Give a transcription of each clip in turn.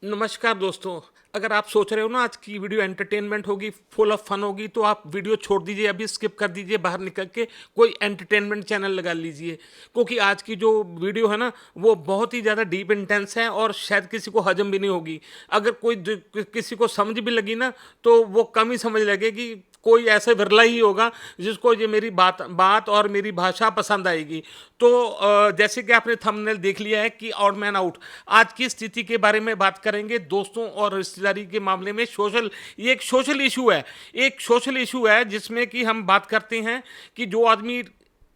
नमस्कार दोस्तों। अगर आप सोच रहे हो ना आज की वीडियो एंटरटेनमेंट होगी, फुल ऑफ फन होगी, तो आप वीडियो छोड़ दीजिए, अभी स्किप कर दीजिए, बाहर निकल के कोई एंटरटेनमेंट चैनल लगा लीजिए। क्योंकि आज की जो वीडियो है ना वो बहुत ही ज़्यादा डीप इंटेंस है और शायद किसी को हजम भी नहीं होगी। अगर किसी को समझ भी लगी ना तो वो कम ही समझ लगेगी। कोई ऐसे विरला ही होगा जिसको ये मेरी बात बात और मेरी भाषा पसंद आएगी। तो जैसे कि आपने थंबनेल देख लिया है कि ऑड मैन आउट। आज की स्थिति के बारे में बात करेंगे दोस्तों, और रिश्तेदारी के मामले में ये एक सोशल इशू है। एक सोशल इशू है जिसमें कि हम बात करते हैं कि जो आदमी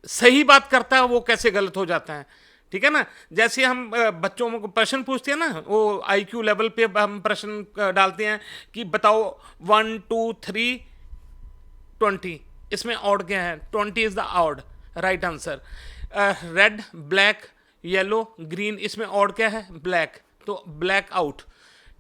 सही बात करता है वो कैसे गलत हो जाता है। ठीक है ना। जैसे हम बच्चों को प्रश्न पूछते हैं ना, वो आईक्यू लेवल पे हम प्रश्न डालते हैं कि बताओ 1 2 3 20, इसमें ऑड क्या है? 20 is the odd right answer. Red, black, yellow, green, इसमें ऑड क्या है? ब्लैक, तो ब्लैक आउट।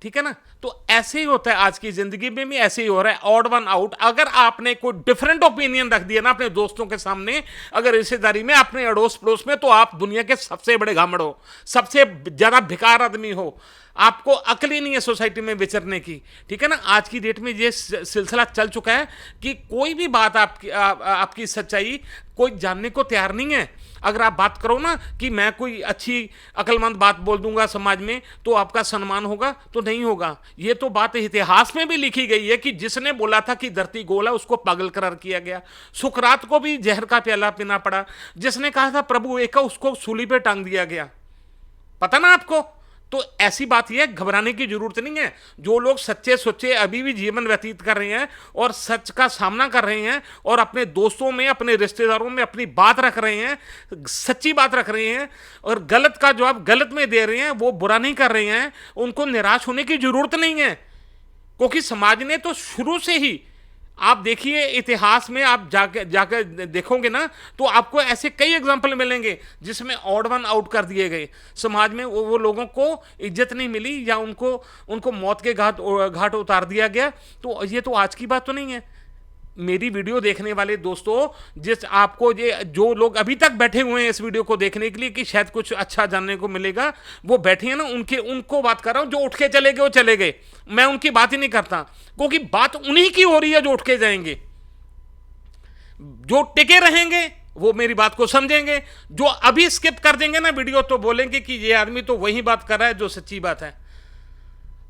ठीक है ना। तो ऐसे ही होता है, आज की जिंदगी में भी ऐसे ही हो रहा है, ऑड वन आउट। अगर आपने कोई डिफरेंट ओपिनियन रख दिया ना अपने दोस्तों के सामने, अगर रिश्तेदारी में, अपने अड़ोस पड़ोस में, तो आप दुनिया के सबसे बड़े घामड़ हो, सबसे ज्यादा भिकार आदमी हो। आपको अकल ही नहीं है सोसाइटी में विचरने की। ठीक है ना। आज की डेट में ये सिलसिला चल चुका है कि कोई भी बात आपकी सच्चाई कोई जानने को तैयार नहीं है। अगर आप बात करो ना कि मैं कोई अच्छी अक्लमंद बात बोल दूंगा समाज में तो आपका सम्मान होगा, तो नहीं होगा। ये तो बात इतिहास में भी लिखी गई है कि जिसने बोला था कि धरती गोल है उसको पागल करार किया गया। सुकरात को भी जहर का प्याला पीना पड़ा। जिसने कहा था प्रभु एक है उसको सूली पे टांग दिया गया। पता ना आपको। तो ऐसी बात यह है, घबराने की जरूरत नहीं है। जो लोग सच्चे सुच्चे अभी भी जीवन व्यतीत कर रहे हैं और सच का सामना कर रहे हैं और अपने दोस्तों में, अपने रिश्तेदारों में अपनी बात रख रहे हैं, सच्ची बात रख रहे हैं और गलत का जवाब गलत में दे रहे हैं, वो बुरा नहीं कर रहे हैं, उनको निराश होने की जरूरत नहीं है। क्योंकि समाज ने तो शुरू से ही, आप देखिए इतिहास में, आप जाके जाकर देखोगे ना तो आपको ऐसे कई एग्जाम्पल मिलेंगे जिसमें ऑड वन आउट कर दिए गए। समाज में वो लोगों को इज्जत नहीं मिली या उनको उनको मौत के घाट उतार दिया गया। तो ये तो आज की बात तो नहीं है। मेरी वीडियो देखने वाले दोस्तों, जिस आपको ये जो लोग अभी तक बैठे हुए हैं इस वीडियो को देखने के लिए कि शायद कुछ अच्छा जानने को मिलेगा, वो बैठे हैं ना, उनको बात कर रहा हूं। जो उठ के चले गए वो चले गए, मैं उनकी बात ही नहीं करता। क्योंकि बात उन्हीं की हो रही है जो उठ के जाएंगे। जो टिके रहेंगे वो मेरी बात को समझेंगे। जो अभी स्किप कर देंगे ना वीडियो, तो बोलेंगे कि ये आदमी तो वही बात कर रहा है जो सच्ची बात है।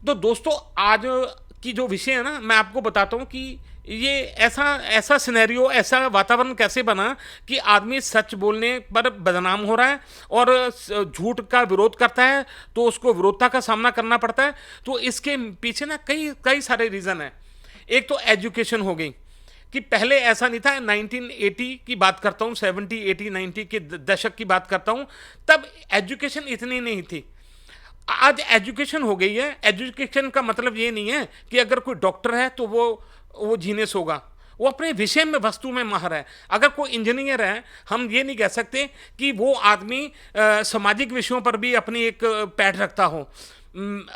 तो दोस्तों, आज की जो विषय है ना, मैं आपको बताता हूं कि ये ऐसा ऐसा सिनेरियो, ऐसा वातावरण कैसे बना कि आदमी सच बोलने पर बदनाम हो रहा है और झूठ का विरोध करता है तो उसको विरोधता का सामना करना पड़ता है। तो इसके पीछे ना कई कई सारे रीजन है। एक तो एजुकेशन हो गई कि पहले ऐसा नहीं था। 1980 की बात करता हूँ, 70 80 90 के दशक की बात करता हूँ। तब एजुकेशन इतनी नहीं थी। आज एजुकेशन हो गई है। एजुकेशन का मतलब ये नहीं है कि अगर कोई डॉक्टर है तो वो जीनियस होगा, वो अपने विषय में, वस्तु में माहिर है। अगर कोई इंजीनियर है, हम ये नहीं कह सकते कि वो आदमी सामाजिक विषयों पर भी अपनी एक पैठ रखता हो।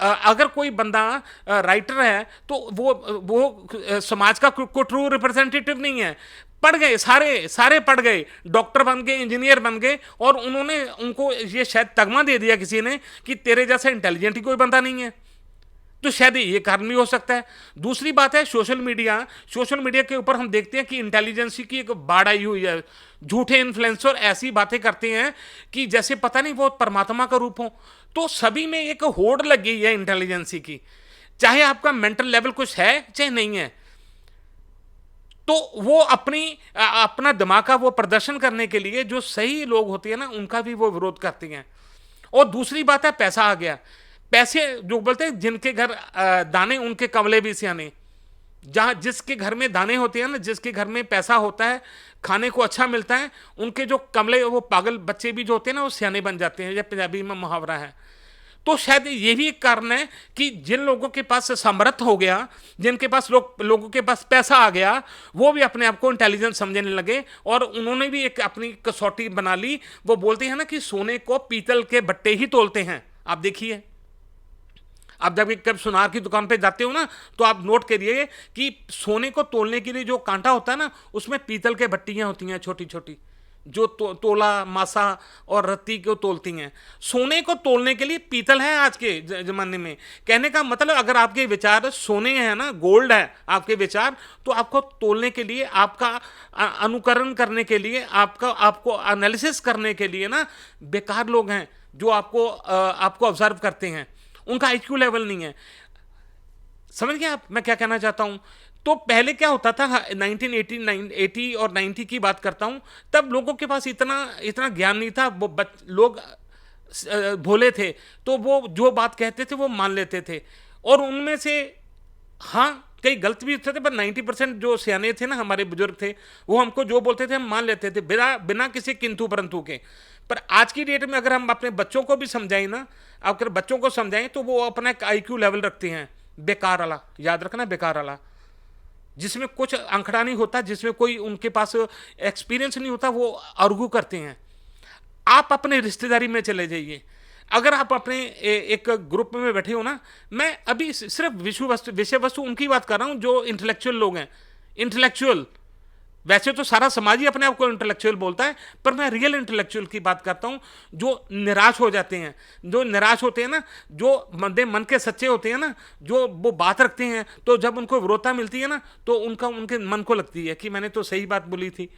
अगर कोई बंदा राइटर है तो वो समाज का कोई ट्रू रिप्रेजेंटेटिव नहीं है। पढ़ गए, सारे सारे पढ़ गए, डॉक्टर बन गए, इंजीनियर बन गए, और उन्होंने उनको ये शायद तगमा दे दिया किसी ने कि तेरे जैसा इंटेलिजेंट ही कोई बंदा नहीं है। तो शायद ये कारण भी हो सकता है। दूसरी बात है सोशल मीडिया। सोशल मीडिया के ऊपर हम देखते हैं कि इंटेलिजेंसी की एक बाढ़ आई हुई है। झूठे इन्फ्लुएंसर ऐसी बातें करते हैं कि जैसे पता नहीं वो परमात्मा का रूप हो। तो सभी में एक होड़ लग गई है इंटेलिजेंसी की, चाहे आपका मेंटल लेवल कुछ है चाहे नहीं है। तो वो अपना दिमाग का वो प्रदर्शन करने के लिए जो सही लोग होते हैं ना, उनका भी वो विरोध करते हैं। और दूसरी बात है, पैसा आ गया। पैसे, जो बोलते हैं जिनके घर दाने उनके कमले भी सियाने। जहां जिसके घर में दाने होते हैं ना, जिसके घर में पैसा होता है, खाने को अच्छा मिलता है, उनके जो कमले, वो पागल बच्चे भी जो होते हैं ना, वो सियाने बन जाते हैं। यह पंजाबी में मुहावरा है। तो शायद ये भी एक कारण है कि जिन लोगों के पास सामर्थ्य हो गया, जिनके पास लोगों के पास पैसा आ गया, वो भी अपने आप को इंटेलिजेंट समझने लगे और उन्होंने भी एक अपनी कसौटी बना ली। वो बोलते हैं ना कि सोने को पीतल के बट्टे ही तोलते हैं। आप देखिए, आप जब कब सुनार की दुकान पे जाते हो ना, तो आप नोट करिए कि सोने को तोलने के लिए जो कांटा होता है ना, उसमें पीतल के बट्टियां होती हैं छोटी छोटी। जो तोला मासा और रत्ती को तोलती हैं। सोने को तोलने के लिए पीतल है आज के जमाने में। कहने का मतलब अगर आपके विचार सोने हैं ना, गोल्ड है आपके विचार, तो आपको तोलने के लिए, आपका अनुकरण करने के लिए, आपको एनालिसिस करने के लिए ना बेकार लोग हैं जो आपको ऑब्जर्व करते हैं। उनका आईक्यू लेवल नहीं है। समझ गए आप मैं क्या कहना चाहता हूं? तो पहले क्या होता था, 1980 और 90 की बात करता हूं, तब लोगों के पास इतना इतना ज्ञान नहीं था। वो लोग भोले थे, तो वो जो बात कहते थे वो मान लेते थे। और उनमें से हाँ कई गलत भी होते थे, पर 90% जो सियाने थे ना, हमारे बुजुर्ग थे, वो हमको जो बोलते थे हम मान लेते थे, बिना बिना किसी किंतु परंतु के। पर आज की डेट में अगर हम अपने बच्चों को भी समझाएं ना, अगर बच्चों को समझाएं, तो वो अपना एक आईक्यू लेवल रखते हैं बेकार वाला, याद रखना बेकार वाला, जिसमें कुछ अंकड़ा नहीं होता, जिसमें कोई उनके पास एक्सपीरियंस नहीं होता, वो आर्गू करते हैं। आप अपने रिश्तेदारी में चले जाइए, अगर आप अपने एक ग्रुप में बैठे हो ना, मैं अभी सिर्फ विषय वस्तु उनकी बात कर रहा हूं जो इंटेलेक्चुअल लोग हैं। इंटेलेक्चुअल, वैसे तो सारा समाज ही अपने आप को इंटेलेक्चुअल बोलता है, पर मैं रियल इंटेलेक्चुअल की बात करता हूं, जो निराश हो जाते हैं, जो निराश होते हैं ना, जो मन के सच्चे होते हैं ना, जो वो बात रखते हैं, तो जब उनको विरोधता मिलती है ना, तो उनके मन को लगती है कि मैंने तो सही बात बोली थी।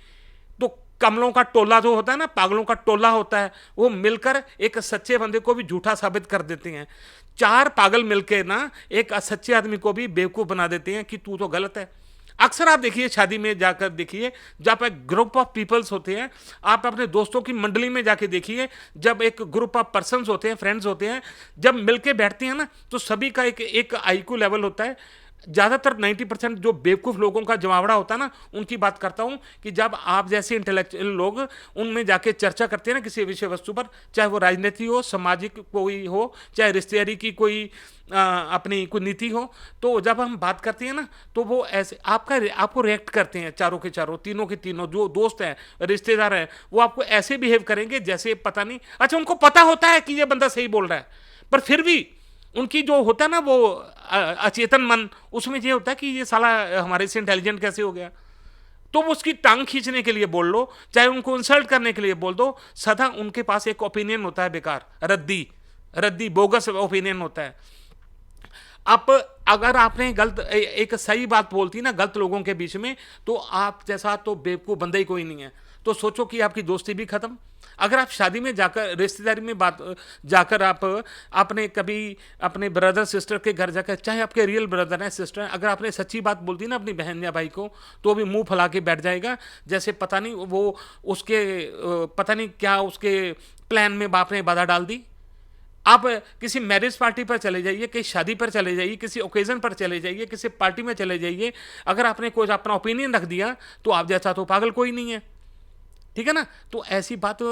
तो कमलों का टोला जो होता है ना, पागलों का टोला होता है, वो मिलकर एक सच्चे बंदे को भी झूठा साबित कर देते हैं। 4 पागल मिलकर ना एक सच्चे आदमी को भी बेवकूफ बना देते हैं कि तू तो गलत है। अक्सर आप देखिए, शादी में जाकर देखिए, जब एक ग्रुप ऑफ पीपल्स होते हैं, आप अपने दोस्तों की मंडली में जाके देखिए, जब एक ग्रुप ऑफ पर्सन्स होते हैं, फ्रेंड्स होते हैं, जब मिलके बैठते हैं ना, तो सभी का एक आईक्यू लेवल होता है। ज़्यादातर 90% जो बेवकूफ़ लोगों का जमावड़ा होता है ना, उनकी बात करता हूँ कि जब आप जैसे इंटेलेक्चुअल लोग उनमें जाके चर्चा करते हैं ना किसी विषय वस्तु पर, चाहे वो राजनीति हो, सामाजिक कोई हो, चाहे रिश्तेदारी की कोई अपनी कोई नीति हो, तो जब हम बात करते हैं ना, तो वो ऐसे आपको रिएक्ट करते हैं, चारों के चारों, तीनों के तीनों जो दोस्त हैं, रिश्तेदार हैं, वो आपको ऐसे बिहेव करेंगे जैसे पता नहीं, अच्छा उनको पता होता है कि ये बंदा सही बोल रहा है, पर फिर भी उनकी जो होता है ना वो अचेतन मन, उसमें ये होता है कि ये साला हमारे से इंटेलिजेंट कैसे हो गया। तो वो उसकी टांग खींचने के लिए बोल लो, चाहे उनको इंसल्ट करने के लिए बोल दो, सदा उनके पास एक ओपिनियन होता है बेकार, रद्दी बोगस ओपिनियन होता है। अब अगर आपने गलत एक सही बात बोलती ना गलत लोगों के बीच में, तो आप जैसा तो बेवकूफ बंदा ही कोई नहीं है, तो सोचो कि आपकी दोस्ती भी खत्म। अगर आप शादी में जाकर, रिश्तेदारी में बात जाकर, आप आपने कभी अपने ब्रदर सिस्टर के घर जाकर, चाहे आपके रियल ब्रदर हैं सिस्टर हैं, अगर आपने सच्ची बात बोलती ना अपनी बहन या भाई को, तो भी मुंह फैला के बैठ जाएगा, जैसे पता नहीं वो उसके पता नहीं क्या उसके प्लान में बाप ने बाधा डाल दी। आप किसी मैरिज पार्टी पर चले जाइए, किसी शादी पर चले जाइए, किसी ओकेजन पर चले जाइए, किसी पार्टी में चले जाइए, अगर आपने कोई अपना ओपिनियन रख दिया, तो आप जैसा तो पागल कोई नहीं है, ठीक है ना। तो ऐसी बात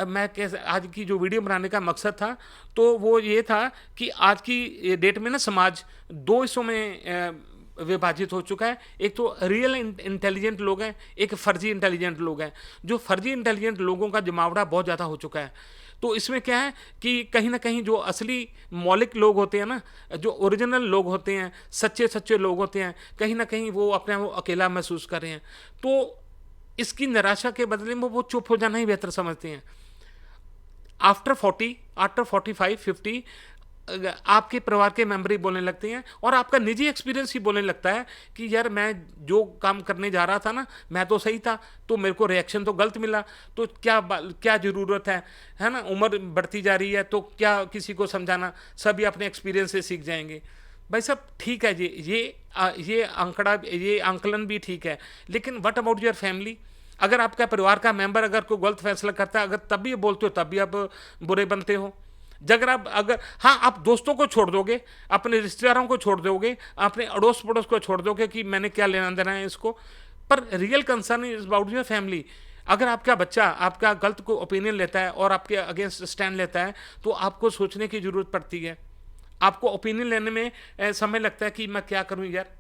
मैं कैसे, आज की जो वीडियो बनाने का मकसद था, तो वो ये था कि आज की डेट में ना समाज 2 हिस्सों में विभाजित हो चुका है। एक तो रियल इंटेलिजेंट लोग हैं, एक फर्जी इंटेलिजेंट लोग हैं। जो फर्जी इंटेलिजेंट लोगों का जमावड़ा बहुत ज़्यादा हो चुका है। तो इसमें क्या है कि कहीं ना कहीं जो असली मौलिक लोग होते हैं ना, जो ओरिजिनल लोग होते हैं, सच्चे लोग होते हैं, कहीं ना कहीं वो अपने आप को अकेला महसूस कर रहे हैं। तो इसकी निराशा के बदले में वो चुप हो जाना ही बेहतर समझते हैं। आफ्टर 45, 50 आपके परिवार के मेंबर ही बोलने लगते हैं, और आपका निजी एक्सपीरियंस ही बोलने लगता है कि यार मैं जो काम करने जा रहा था ना, मैं तो सही था, तो मेरे को रिएक्शन तो गलत मिला, तो क्या ज़रूरत है ना। उम्र बढ़ती जा रही है, तो क्या किसी को समझाना, सभी अपने एक्सपीरियंस से सीख जाएंगे। भाई सब ठीक है जी, ये आंकलन भी ठीक है, लेकिन व्हाट अबाउट योर फैमिली? अगर आपका परिवार का मेंबर अगर कोई गलत फैसला करता है, अगर तब भी बोलते हो, तब भी आप बुरे बनते हो। अगर हाँ, आप दोस्तों को छोड़ दोगे, अपने रिश्तेदारों को छोड़ दोगे, अपने अड़ोस पड़ोस को छोड़ दोगे कि मैंने क्या लेना देना है इसको, पर real concern is about your family. अगर आपका बच्चा आपका गलत को ओपिनियन लेता है और आपके अगेंस्ट स्टैंड लेता है, तो आपको सोचने की जरूरत पड़ती है। आपको ओपिनियन लेने में समय लगता है कि मैं क्या करूं यार।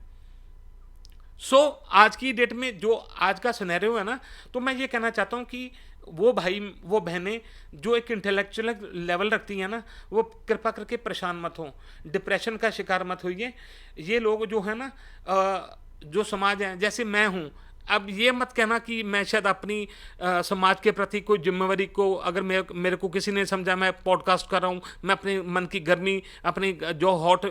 आज की डेट में जो आज का सिनेरियो है ना, तो मैं ये कहना चाहता हूं कि वो भाई वो बहनें जो एक इंटेलेक्चुअल लेवल रखती हैं ना, वो कृपा करके परेशान मत हो, डिप्रेशन का शिकार मत होइए। ये लोग जो है ना, जो समाज है, जैसे मैं हूँ, अब ये मत कहना कि मैं शायद अपनी समाज के प्रति कोई जिम्मेवारी को, अगर मेरे को किसी ने समझा मैं पॉडकास्ट कर रहा हूँ, मैं अपने मन की गर्मी, अपनी जो हॉट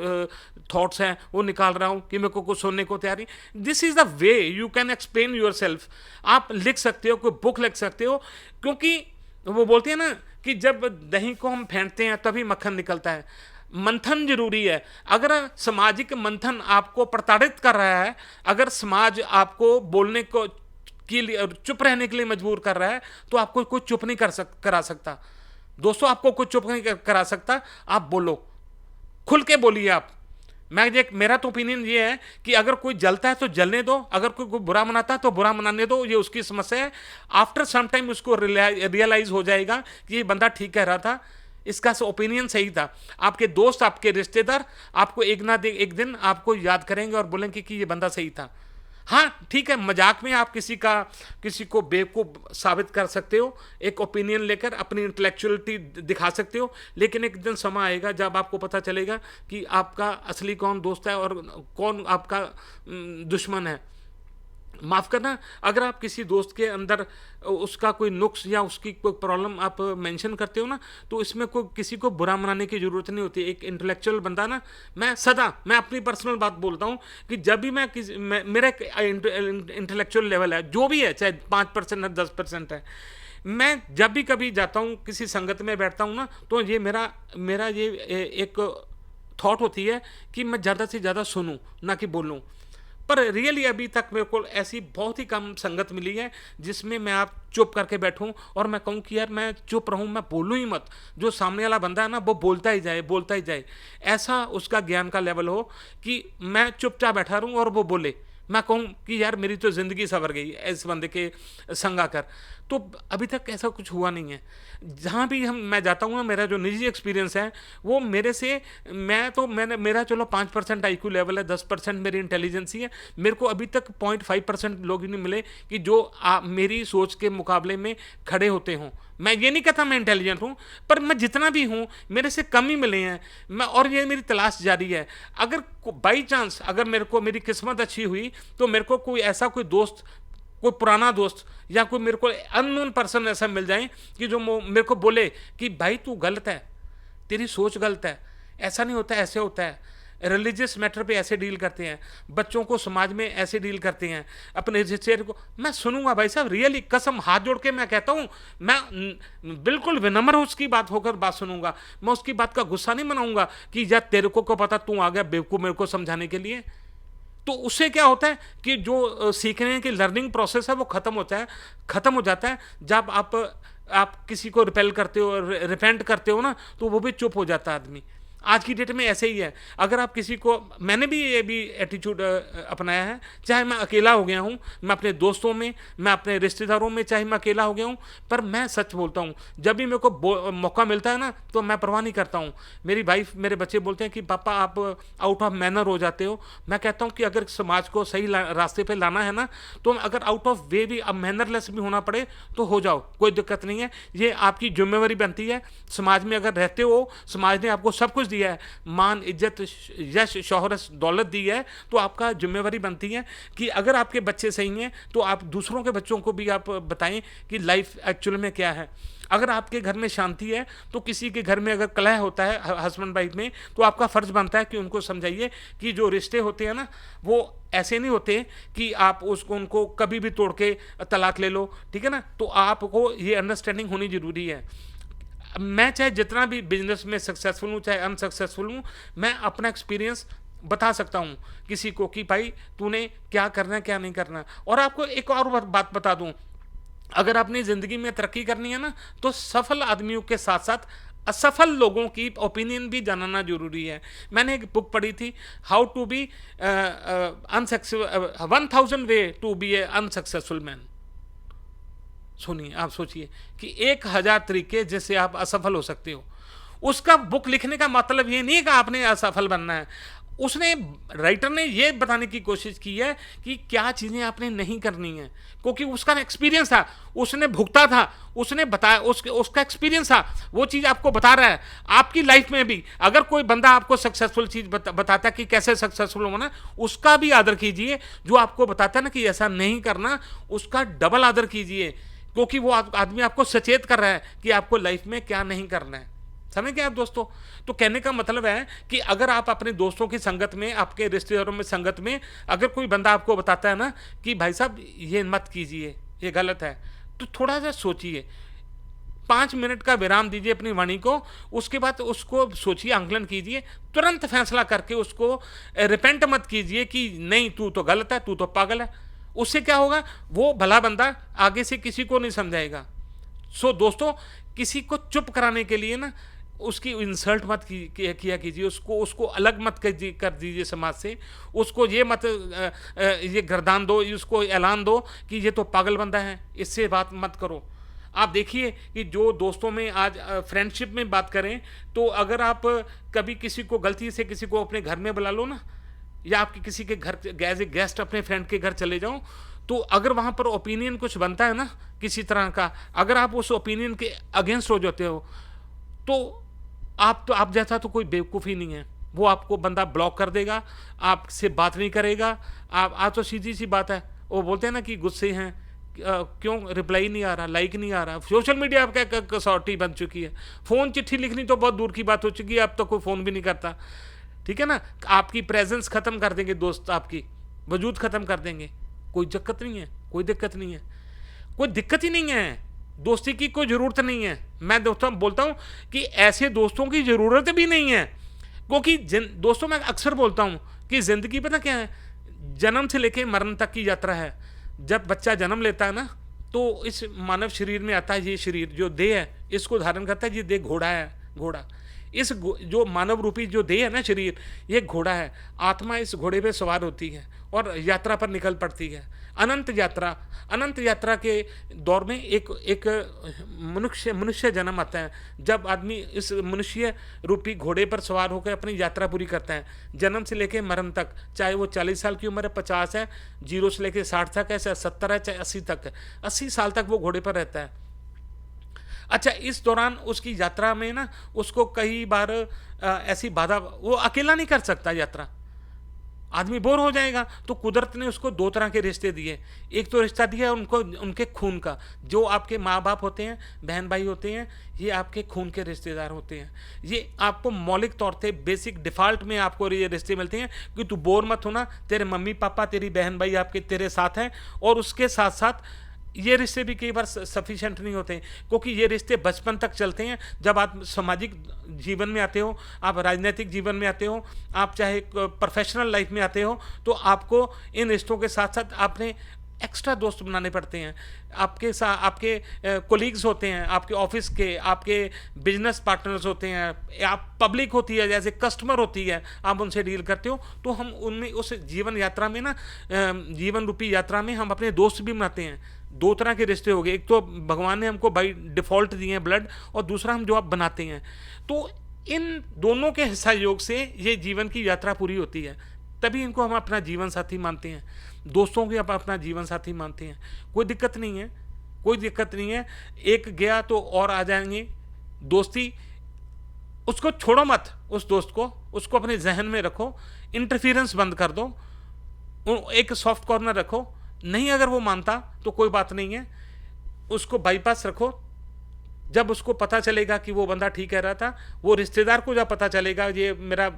थॉट्स हैं वो निकाल रहा हूँ कि मेरे को कुछ सुनने को तैयार नहीं। This is the way you can explain your self. आप लिख सकते हो, कोई बुक लिख सकते हो, क्योंकि वो बोलते हैं ना कि जब दही को हम फेंटते हैं तभी मक्खन निकलता है। मंथन जरूरी है। अगर सामाजिक मंथन आपको प्रताड़ित कर रहा है, अगर समाज आपको बोलने को के लिए, चुप रहने के लिए मजबूर कर रहा है, तो आपको कोई चुप नहीं करा सकता दोस्तों, आपको कोई चुप नहीं करा सकता। आप बोलो, खुल के बोलिए आप। मेरा तो ओपिनियन ये है कि अगर कोई जलता है तो जलने दो, अगर कोई बुरा मनाता है तो बुरा मनाने दो, ये उसकी समस्या है। आफ्टर सम टाइम उसको रियलाइज हो जाएगा कि ये बंदा ठीक कह रहा था, इसका ओपिनियन सही था। आपके दोस्त, आपके रिश्तेदार आपको एक दिन आपको याद करेंगे और बोलेंगे कि ये बंदा सही था। हाँ ठीक है, मजाक में आप किसी को बेवकूफ़ साबित कर सकते हो, एक ओपिनियन लेकर अपनी इंटेलेक्चुअलिटी दिखा सकते हो, लेकिन एक दिन समय आएगा जब आपको पता चलेगा कि आपका असली कौन दोस्त है और कौन आपका दुश्मन है। माफ़ करना, अगर आप किसी दोस्त के अंदर उसका कोई नुक्स या उसकी कोई प्रॉब्लम आप मेंशन करते हो ना, तो इसमें कोई किसी को बुरा मनाने की ज़रूरत नहीं होती। एक इंटेलेक्चुअल बंदा ना, मैं अपनी पर्सनल बात बोलता हूँ कि जब भी मेरा एक इंटेलेक्चुअल लेवल है, जो भी है, चाहे 5% है 10% है, मैं जब भी कभी जाता हूँ किसी संगत में बैठता हूँ ना, तो ये मेरा ये एक थॉट होती है कि मैं ज़्यादा से ज़्यादा सुनूं, ना कि बोलूं। पर रियली अभी तक मेरे को ऐसी बहुत ही कम संगत मिली है जिसमें मैं आप चुप करके बैठूं और मैं कहूं कि यार मैं चुप रहूं, मैं बोलूं ही मत। जो सामने वाला बंदा है ना, वो बोलता ही जाए, ऐसा उसका ज्ञान का लेवल हो कि मैं चुपचाप बैठा रहूं और वो बोले, मैं कहूँ कि यार मेरी तो ज़िंदगी संवर गई इस बंदे के संग आकर। तो अभी तक ऐसा कुछ हुआ नहीं है। जहाँ भी मैं जाता हूँ ना, मेरा जो निजी एक्सपीरियंस है वो मेरा चलो 5% IQ लेवल है, 10% मेरी इंटेलिजेंसी है। मेरे को अभी तक 0.5% लोग नहीं मिले कि जो मेरी सोच के मुकाबले में खड़े होते हों। मैं ये नहीं कहता मैं इंटेलिजेंट हूँ, पर मैं जितना भी हूँ मेरे से कम ही मिले हैं। और ये मेरी तलाश जारी है। अगर बाई चांस अगर मेरी किस्मत अच्छी हुई तो मेरे को कोई दोस्त, कोई पुराना दोस्त या कोई मेरे को अननोन पर्सन ऐसा मिल जाए कि जो मेरे को बोले कि भाई तू गलत है, तेरी सोच गलत है, ऐसा नहीं होता, ऐसे होता है। रिलीजियस मैटर पे ऐसे डील करते हैं, बच्चों को समाज में ऐसे डील करते हैं, अपने रिश्तेदार को। मैं सुनूंगा भाई साहब, रियली कसम हाथ जोड़ के मैं कहता हूँ, मैं बिल्कुल विनम्र हूँ, उसकी बात होकर बात सुनूंगा। मैं उसकी बात का गुस्सा नहीं मनाऊंगा कि यार तेरे को पता, तू आ गया बेवकूफ़ मेरे को समझाने के लिए। तो उससे क्या होता है कि जो सीखने की लर्निंग प्रोसेस है वो खत्म हो जाता है। जब आप किसी को रिपेल करते हो, रिपेंट करते हो ना, तो वो भी चुप हो जाता है आदमी। आज की डेट में ऐसे ही है। अगर आप किसी को, मैंने भी ये भी एटीट्यूड अपनाया है, चाहे मैं अकेला हो गया हूँ, मैं अपने दोस्तों में, मैं अपने रिश्तेदारों में, चाहे मैं अकेला हो गया हूँ, पर मैं सच बोलता हूँ। जब भी मेरे को मौका मिलता है ना, तो मैं परवाह नहीं करता हूँ। मेरी वाइफ, मेरे बच्चे बोलते हैं कि पापा आप आउट ऑफ मैनर हो जाते हो। मैं कहता हूँ कि अगर समाज को सही रास्ते पर लाना है ना, तो अगर आउट ऑफ वे भी, अब मैनरलेस भी होना पड़े तो हो जाओ, कोई दिक्कत नहीं है। ये आपकी जिम्मेवारी बनती है। समाज में अगर रहते हो, समाज ने आपको सब कुछ दिया है, मान, इज्जत, यश, शोहरत, दौलत दी है, तो आपका जिम्मेवारी बनती है कि अगर आपके बच्चे सही हैं तो आप दूसरों के बच्चों को भी आप बताएं कि लाइफ एक्चुअल में क्या है। अगर आपके घर में शांति है तो किसी के घर में अगर कलह होता है हस्बैंड वाइफ में, तो आपका फर्ज बनता है कि उनको समझाइए कि जो रिश्ते होते हैं ना, वो ऐसे नहीं होते कि आप उनको कभी भी तोड़ के तलाक ले लो, ठीक है ना। तो आपको ये अंडरस्टैंडिंग होनी जरूरी है। मैं चाहे जितना भी बिजनेस में सक्सेसफुल हूँ, चाहे अनसक्सेसफुल हूँ, मैं अपना एक्सपीरियंस बता सकता हूँ किसी को कि भाई तूने क्या करना है, क्या नहीं करना। और आपको एक और बात बता दूँ, अगर अपनी ज़िंदगी में तरक्की करनी है ना, तो सफल आदमियों के साथ साथ असफल लोगों की ओपिनियन भी जानना जरूरी है। मैंने एक बुक पढ़ी थी, how to be 1000 way to be a unsuccessful man. सुनिए, आप सोचिए कि 1000 तरीके जिससे आप असफल हो सकते हो। उसका बुक लिखने का मतलब ये नहीं है कि आपने असफल बनना है। उसने, राइटर ने ये बताने की कोशिश की है कि क्या चीज़ें आपने नहीं करनी है, क्योंकि उसका एक्सपीरियंस था, उसने भुगता था, उसने बताया, उसका एक्सपीरियंस था, वो चीज़ आपको बता रहा है। आपकी लाइफ में भी अगर कोई बंदा आपको सक्सेसफुल चीज़ बताता है कि कैसे सक्सेसफुल होना, उसका भी आदर कीजिए। जो आपको बताता है ना कि ऐसा नहीं करना, उसका डबल आदर कीजिए, क्योंकि वो आदमी आपको सचेत कर रहा है कि आपको लाइफ में क्या नहीं करना है। समझ गए आप दोस्तों? तो कहने का मतलब है कि अगर आप अपने दोस्तों की संगत में, आपके रिश्तेदारों में संगत में, अगर कोई बंदा आपको बताता है ना कि भाई साहब ये मत कीजिए, ये गलत है, तो थोड़ा सा सोचिए, 5 मिनट का विराम दीजिए अपनी वाणी को, उसके बाद उसको सोचिए, आंकलन कीजिए, तुरंत फैसला करके उसको रिपेंट मत कीजिए कि नहीं तू तो गलत है, तू तो पागल है। उससे क्या होगा, वो भला बंदा आगे से किसी को नहीं समझाएगा। सो दोस्तों, किसी को चुप कराने के लिए ना उसकी इंसल्ट मत किया कीजिए, उसको उसको अलग मत कर दीजिए समाज से, उसको ये मत ये गर्दान दो, उसको ऐलान दो कि ये तो पागल बंदा है, इससे बात मत करो। आप देखिए कि जो दोस्तों में आज फ्रेंडशिप में बात करें, तो अगर आप कभी किसी को गलती से किसी को अपने घर में बुला लो ना, या आपके किसी के घर एज ए गेस्ट अपने फ्रेंड के घर चले जाओ, तो अगर वहाँ पर ओपिनियन कुछ बनता है ना किसी तरह का, अगर आप उस ओपिनियन के अगेंस्ट हो जाते हो, तो आप जैसा तो कोई बेवकूफ़ ही नहीं है। वो आपको बंदा ब्लॉक कर देगा, आपसे बात नहीं करेगा। आप तो सीधी सी बात है, वो बोलते हैं ना कि गुस्से हैं, क्यों रिप्लाई नहीं आ रहा, लाइक नहीं आ रहा। सोशल मीडिया आपका कसौटी बन चुकी है। फ़ोन चिट्ठी लिखनी तो बहुत दूर की बात हो चुकी है, अब तो कोई फ़ोन भी नहीं करता। ठीक है ना, आपकी प्रेजेंस ख़त्म कर देंगे दोस्त, आपकी वजूद ख़त्म कर देंगे। कोई दिक्कत नहीं है, कोई दिक्कत नहीं है, कोई दिक्कत ही नहीं है, दोस्ती की कोई ज़रूरत नहीं है। मैं दोस्तों बोलता हूँ कि ऐसे दोस्तों की ज़रूरत भी नहीं है, क्योंकि दोस्तों मैं अक्सर बोलता हूँ कि ज़िंदगी पता क्या है, जन्म से लेकर मरण तक की यात्रा है। जब बच्चा जन्म लेता है ना, तो इस मानव शरीर में आता है, ये शरीर जो देह है इसको धारण करता है। ये देह घोड़ा है, घोड़ा, इस जो मानव रूपी जो देह है ना शरीर, ये घोड़ा है। आत्मा इस घोड़े पे सवार होती है और यात्रा पर निकल पड़ती है, अनंत यात्रा। अनंत यात्रा के दौर में एक मनुष्य जन्म आता है, जब आदमी इस मनुष्य रूपी घोड़े पर सवार होकर अपनी यात्रा पूरी करता है, जन्म से लेकर मरण तक। चाहे वो 40 साल की उम्र है, 50 है, 0 से लेकर 60 तक है, चाहे 70 है, चाहे 80 तक है, 80 साल तक वो घोड़े पर रहता है। अच्छा, इस दौरान उसकी यात्रा में ना उसको कई बार ऐसी बाधा, वो अकेला नहीं कर सकता यात्रा, आदमी बोर हो जाएगा। तो कुदरत ने उसको 2 तरह के रिश्ते दिए। एक तो रिश्ता दिया उनको उनके खून का, जो आपके माँ बाप होते हैं, बहन भाई होते हैं, ये आपके खून के रिश्तेदार होते हैं। ये आपको मौलिक तौर पे बेसिक डिफ़ॉल्ट में आपको ये रिश्ते मिलते हैं कि तू बोर मत होना, तेरे मम्मी पापा, तेरी बहन भाई आपके तेरे साथ हैं। और उसके साथ साथ ये रिश्ते भी कई बार सफिशेंट नहीं होते, क्योंकि ये रिश्ते बचपन तक चलते हैं। जब आप सामाजिक जीवन में आते हो, आप राजनीतिक जीवन में आते हो, आप चाहे प्रोफेशनल लाइफ में आते हो, तो आपको इन रिश्तों के साथ साथ आपने एक्स्ट्रा दोस्त बनाने पड़ते हैं। आपके साथ आपके कोलीग्स होते हैं, आपके ऑफिस के, आपके बिजनेस पार्टनर्स होते हैं, आप पब्लिक होती है, जैसे कस्टमर होती है, आप उनसे डील करते हो। तो हम उनमें उस जीवन यात्रा में ना, जीवन रूपी यात्रा में हम अपने दोस्त भी बनाते हैं। 2 तरह के रिश्ते हो गए, एक तो भगवान ने हमको बाई डिफ़ॉल्ट दिए हैं ब्लड, और दूसरा हम जो आप बनाते हैं। तो इन दोनों के सहयोग से ये जीवन की यात्रा पूरी होती है, तभी इनको हम अपना जीवन साथी मानते हैं। दोस्तों को आप अपना जीवन साथी मानते हैं, कोई दिक्कत नहीं है, कोई दिक्कत नहीं है। एक गया तो और आ जाएंगे। दोस्ती, उसको छोड़ो मत, उस दोस्त को, उसको अपने जहन में रखो, इंटरफियरेंस बंद कर दो, एक सॉफ्ट कॉर्नर रखो। नहीं अगर वो मानता तो कोई बात नहीं है, उसको बाईपास रखो। जब उसको पता चलेगा कि वो बंदा ठीक कह रहा था, वो रिश्तेदार को जब पता चलेगा ये मेरा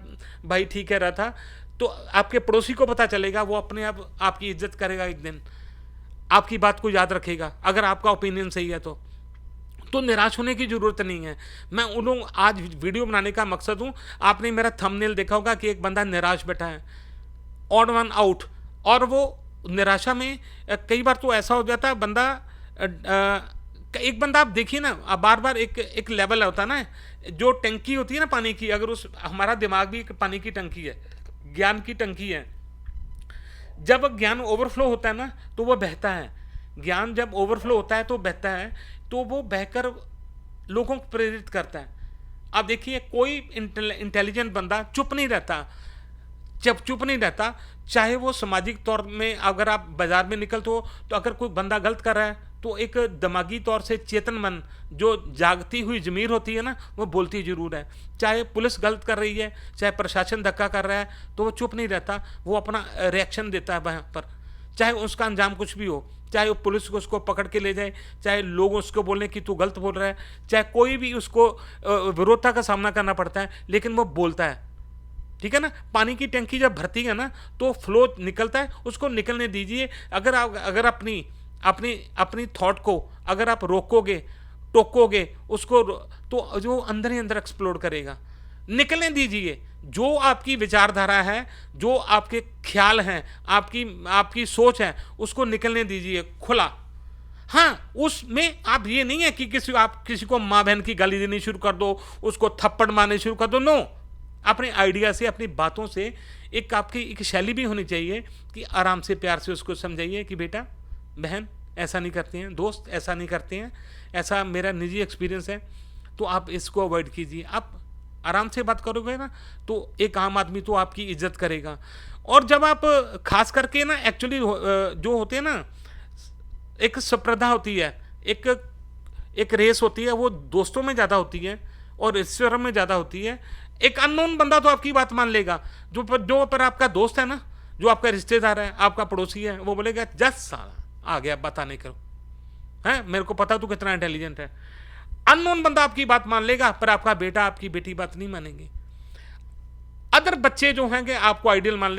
भाई ठीक कह रहा था, तो आपके पड़ोसी को पता चलेगा, वो अपने आप आपकी इज्जत करेगा, एक दिन आपकी बात को याद रखेगा, अगर आपका ओपिनियन सही है तो निराश होने की ज़रूरत नहीं है। मैं उन लोग आज वीडियो बनाने का मकसद हूँ, आपने मेरा थंबनेल देखा होगा कि एक बंदा निराश बैठा है, ऑड वन आउट, और वो निराशा में कई बार तो ऐसा हो जाता है बंदा, एक बंदा आप देखिए ना, बार बार एक लेवल होता है ना, जो टंकी होती है ना पानी की, अगर उस हमारा दिमाग भी एक पानी की टंकी है, ज्ञान की टंकी है। जब ज्ञान ओवरफ्लो होता है ना, तो वो बहता है। ज्ञान जब ओवरफ्लो होता है तो बहता है, तो वो बहकर लोगों को प्रेरित करता है। आप देखिए, कोई इंटेलिजेंट बंदा चुप नहीं रहता, जब चुप नहीं रहता, चाहे वो सामाजिक तौर में अगर आप बाजार में निकलते हो तो अगर कोई बंदा गलत कर रहा है तो एक दिमागी तौर से चेतन मन जो जागती हुई जमीर होती है ना, वो बोलती जरूर है। चाहे पुलिस गलत कर रही है, चाहे प्रशासन धक्का कर रहा है, तो वो चुप नहीं रहता, वो अपना रिएक्शन देता है वहाँ पर, चाहे उसका अंजाम कुछ भी हो, चाहे वो पुलिस को उसको पकड़ के ले जाए, चाहे लोग उसको बोलें कि तू गलत बोल रहा है, चाहे कोई भी उसको विरोधता का सामना करना पड़ता है, लेकिन वो बोलता है। ठीक है ना, पानी की टंकी जब भरती है ना तो फ्लो निकलता है, उसको निकलने दीजिए। अगर अपनी अपनी अपनी थॉट को अगर आप रोकोगे, टोकोगे उसको, तो जो अंदर ही अंदर एक्सप्लोड करेगा। निकलने दीजिए, जो आपकी विचारधारा है, जो आपके ख्याल हैं, आपकी सोच है, उसको निकलने दीजिए खुला। हाँ, उसमें आप ये नहीं है कि आप किसी को माँ बहन की गाली देनी शुरू कर दो, उसको थप्पड़ मारने शुरू कर दो। नो, अपने आइडिया से, अपनी बातों से एक आपकी एक शैली भी होनी चाहिए कि आराम से प्यार से उसको समझाइए कि बेटा बहन ऐसा नहीं करते हैं, दोस्त ऐसा नहीं करते हैं, ऐसा मेरा निजी एक्सपीरियंस है, तो आप इसको अवॉइड कीजिए। आप आराम से बात करोगे ना तो एक आम आदमी तो आपकी इज्जत करेगा। और जब आप खास करके ना एक्चुअली जो होते हैं ना, एक स्पर्धा होती है, एक रेस होती है, वो दोस्तों में ज़्यादा होती है और रिश्तेदारों में ज़्यादा होती है। एक अननोन बंदा तो आपकी बात मान लेगा, जो पर आपका दोस्त है ना, जो आपका रिश्तेदार है, आपका पड़ोसी है, वो बोलेगा जस साला आ गया बताने करो, है मेरे को पता तू कितना इंटेलिजेंट है। अननोन बंदा आपकी बात मान लेगा, पर आपका बेटा आपकी बेटी बात नहीं मानेंगे। अदर बच्चे जो हैं आपको आइडियल मान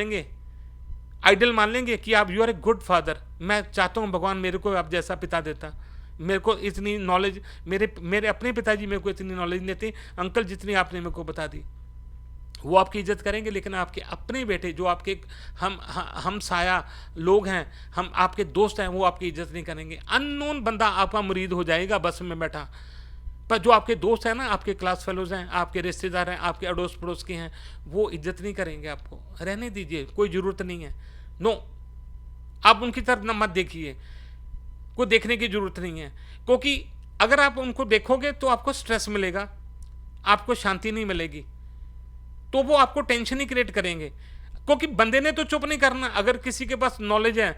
लेंगे कि आप you are a good father. मैं चाहता हूं भगवान मेरे को आप जैसा पिता देता, मेरे को इतनी नॉलेज, मेरे अपने पिताजी मेरे को इतनी नॉलेज देते अंकल जितनी आपने मेरे को बता दी। वो आपकी इज्जत करेंगे, लेकिन आपके अपने बेटे जो आपके हम साया लोग हैं, हम आपके दोस्त हैं, वो आपकी इज्जत नहीं करेंगे। अननोन बंदा आपका मुरीद हो जाएगा बस में बैठा, पर जो आपके दोस्त हैं ना, आपके क्लास फेलोज हैं, आपके रिश्तेदार हैं, आपके अड़ोस पड़ोस के हैं, वो इज्जत नहीं करेंगे आपको। रहने दीजिए, कोई ज़रूरत नहीं है। नो, आप उनकी तरफ न मत देखिए, कोई देखने की ज़रूरत नहीं है, क्योंकि अगर आप उनको देखोगे तो आपको स्ट्रेस मिलेगा, आपको शांति नहीं मिलेगी, तो वो आपको टेंशन ही क्रिएट करेंगे। क्योंकि बंदे ने तो चुप नहीं करना, अगर किसी के पास नॉलेज है,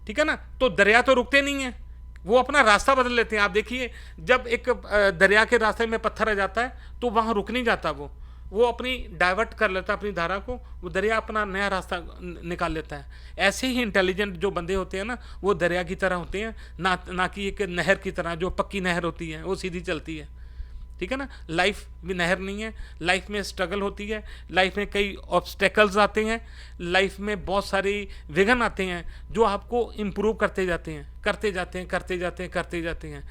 ठीक है ना, तो दरिया तो रुकते नहीं है, वो अपना रास्ता बदल लेते हैं। आप देखिए, जब एक दरिया के रास्ते में पत्थर आ जाता है तो वहां रुक नहीं जाता, वो अपनी डाइवर्ट कर लेता है अपनी धारा को, वो दरिया अपना नया रास्ता निकाल लेता है। ऐसे ही इंटेलिजेंट जो बंदे होते हैं ना, वो दरिया की तरह होते हैं, ना कि एक नहर की तरह, जो पक्की नहर होती है वो सीधी चलती है। ठीक है ना, लाइफ भी नहर नहीं है, लाइफ में स्ट्रगल होती है, लाइफ में कई ऑब्स्टेकल्स आते हैं, लाइफ में बहुत सारे विघ्न आते हैं जो आपको इम्प्रूव करते जाते हैं।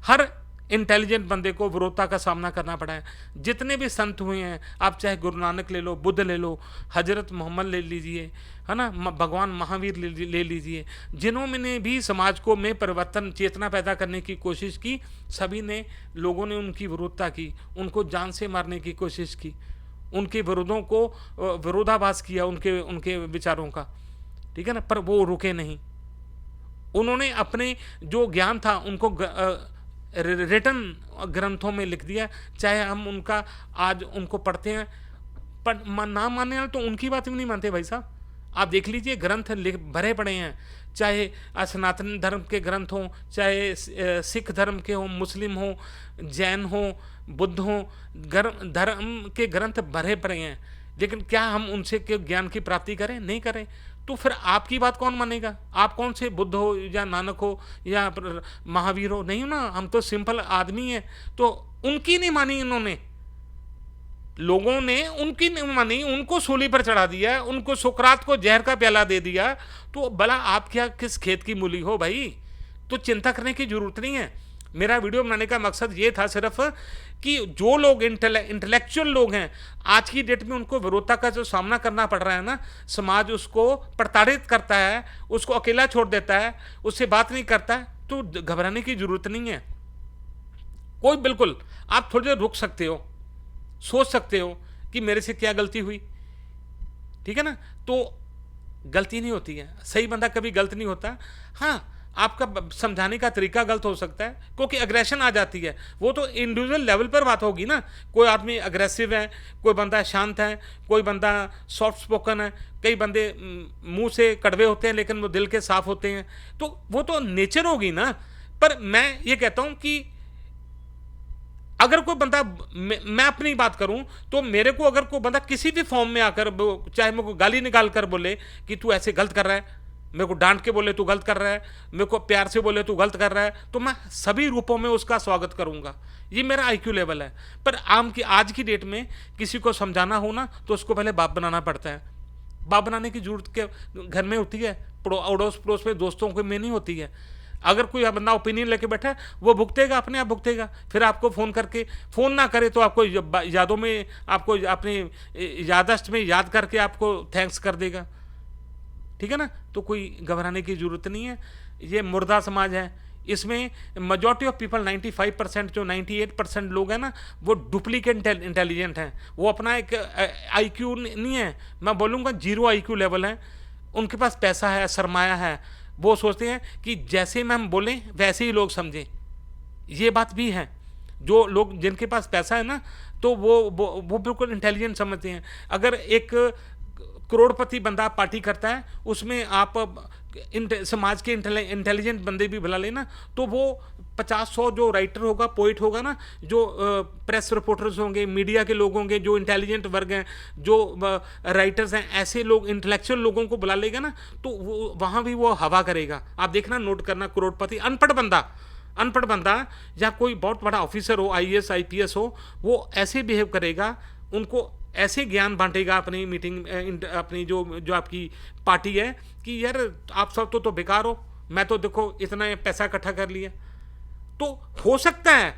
हर इंटेलिजेंट बंदे को विरोधता का सामना करना पड़ा है। जितने भी संत हुए हैं, आप चाहे गुरु नानक ले लो, बुद्ध ले लो, हजरत मोहम्मद ले लीजिए, है ना, भगवान महावीर ले लीजिए, जिन्होंने भी समाज को में परिवर्तन चेतना पैदा करने की कोशिश की, सभी ने लोगों ने उनकी विरोधता की, उनको जान से मारने की कोशिश की, उनके विरोधों को विरोधाभास किया उनके विचारों का। ठीक है ना, पर वो रुके नहीं। उन्होंने अपने जो ज्ञान था उनको रिटन ग्रंथों में लिख दिया, चाहे हम उनका आज उनको पढ़ते हैं, पर ना मानने वाले तो उनकी बात भी नहीं मानते भाई साहब। आप देख लीजिए, ग्रंथ भरे पड़े हैं, चाहे सनातन धर्म के ग्रंथ हों, चाहे सिख धर्म के हों, मुस्लिम हों, जैन हों, बुद्ध हों, धर्म के ग्रंथ भरे पड़े हैं, लेकिन क्या हम उनसे के ज्ञान की प्राप्ति करें? नहीं करें। तो फिर आपकी बात कौन मानेगा? आप कौन से बुद्ध हो या नानक हो या महावीर हो? नहीं हो ना, हम तो सिंपल आदमी हैं। तो उनकी नहीं मानी इन्होंने, लोगों ने उनकी नहीं मानी, उनको सूली पर चढ़ा दिया, उनको सुकरात को जहर का प्याला दे दिया। तो भला आप क्या किस खेत की मूली हो भाई? तो चिंता करने की जरूरत नहीं है। मेरा वीडियो बनाने का मकसद ये था सिर्फ कि जो लोग इंटेलेक्चुअल लोग हैं, आज की डेट में उनको विरोधता का जो सामना करना पड़ रहा है ना, समाज उसको प्रताड़ित करता है, उसको अकेला छोड़ देता है, उससे बात नहीं करता है, तो घबराने की जरूरत नहीं है कोई। बिल्कुल आप थोड़ी देर रुक सकते हो, सोच सकते हो कि मेरे से क्या गलती हुई। ठीक है ना, तो गलती नहीं होती है, सही बंदा कभी गलत नहीं होता। हाँ, आपका समझाने का तरीका गलत हो सकता है, क्योंकि अग्रेशन आ जाती है। वो तो इंडिविजुअल लेवल पर बात होगी ना, कोई आदमी अग्रेसिव है, कोई बंदा शांत है, कोई बंदा सॉफ्ट स्पोकन है, कई बंदे मुंह से कड़वे होते हैं लेकिन वो दिल के साफ होते हैं, तो वो तो नेचर होगी ना। पर मैं ये कहता हूं कि अगर कोई बंदा, मैं अपनी बात करूं तो मेरे को अगर कोई बंदा किसी भी फॉर्म में आकर, चाहे मेरे को गाली निकाल कर बोले कि तू ऐसे गलत कर रहा है, मेरे को डांट के बोले तू गलत कर रहा है, मेरे को प्यार से बोले तू गलत कर रहा है, तो मैं सभी रूपों में उसका स्वागत करूंगा। ये मेरा आईक्यू लेवल है। पर आज की डेट में किसी को समझाना हो ना तो उसको पहले बाप बनाना पड़ता है। बाप बनाने की जरूरत के घर में होती है, अड़ोस पड़ोस में, दोस्तों के में नहीं होती है। अगर कोई बंदा ओपिनियन लेके बैठा है, वो भुगतेगा, अपने आप भुगतेगा। फिर आपको फ़ोन करके, फ़ोन ना करे तो आपको यादों में, आपको अपने याददाश्त में याद करके आपको थैंक्स कर देगा। ठीक है ना। तो कोई घबराने की जरूरत नहीं है। ये मुर्दा समाज है, इसमें मेजॉरिटी ऑफ पीपल 95%, जो 98% लोग हैं ना, वो डुप्लीकेट इंटेलिजेंट हैं। वो अपना एक आईक्यू नहीं है, मैं बोलूँगा 0 आईक्यू लेवल है। उनके पास पैसा है, सरमाया है, वो सोचते हैं कि जैसे हम बोलें वैसे ही लोग समझें। ये बात भी है। जो लोग जिनके पास पैसा है ना, तो वो बिल्कुल इंटेलिजेंट समझते हैं। अगर एक करोड़पति बंदा पार्टी करता है, उसमें आप समाज के इंटेलिजेंट बंदे भी बुला लेना, तो वो 50-100 जो राइटर होगा, पोइट होगा ना, जो प्रेस रिपोर्टर्स होंगे, मीडिया के लोग होंगे, जो इंटेलिजेंट वर्ग हैं, जो राइटर्स हैं, ऐसे लोग, इंटेलेक्चुअल लोगों को बुला लेगा ना, तो वो वहाँ भी वो हवा करेगा। आप देखना, नोट करना, करोड़पति अनपढ़ बंदा या कोई बहुत बड़ा ऑफिसर हो, IAS IPS हो, वो ऐसे बिहेव करेगा, उनको ऐसे ज्ञान बांटेगा अपनी मीटिंग, अपनी जो आपकी पार्टी है, कि यार आप सब तो बेकार हो, मैं तो देखो इतना पैसा इकट्ठा कर लिया। तो हो सकता है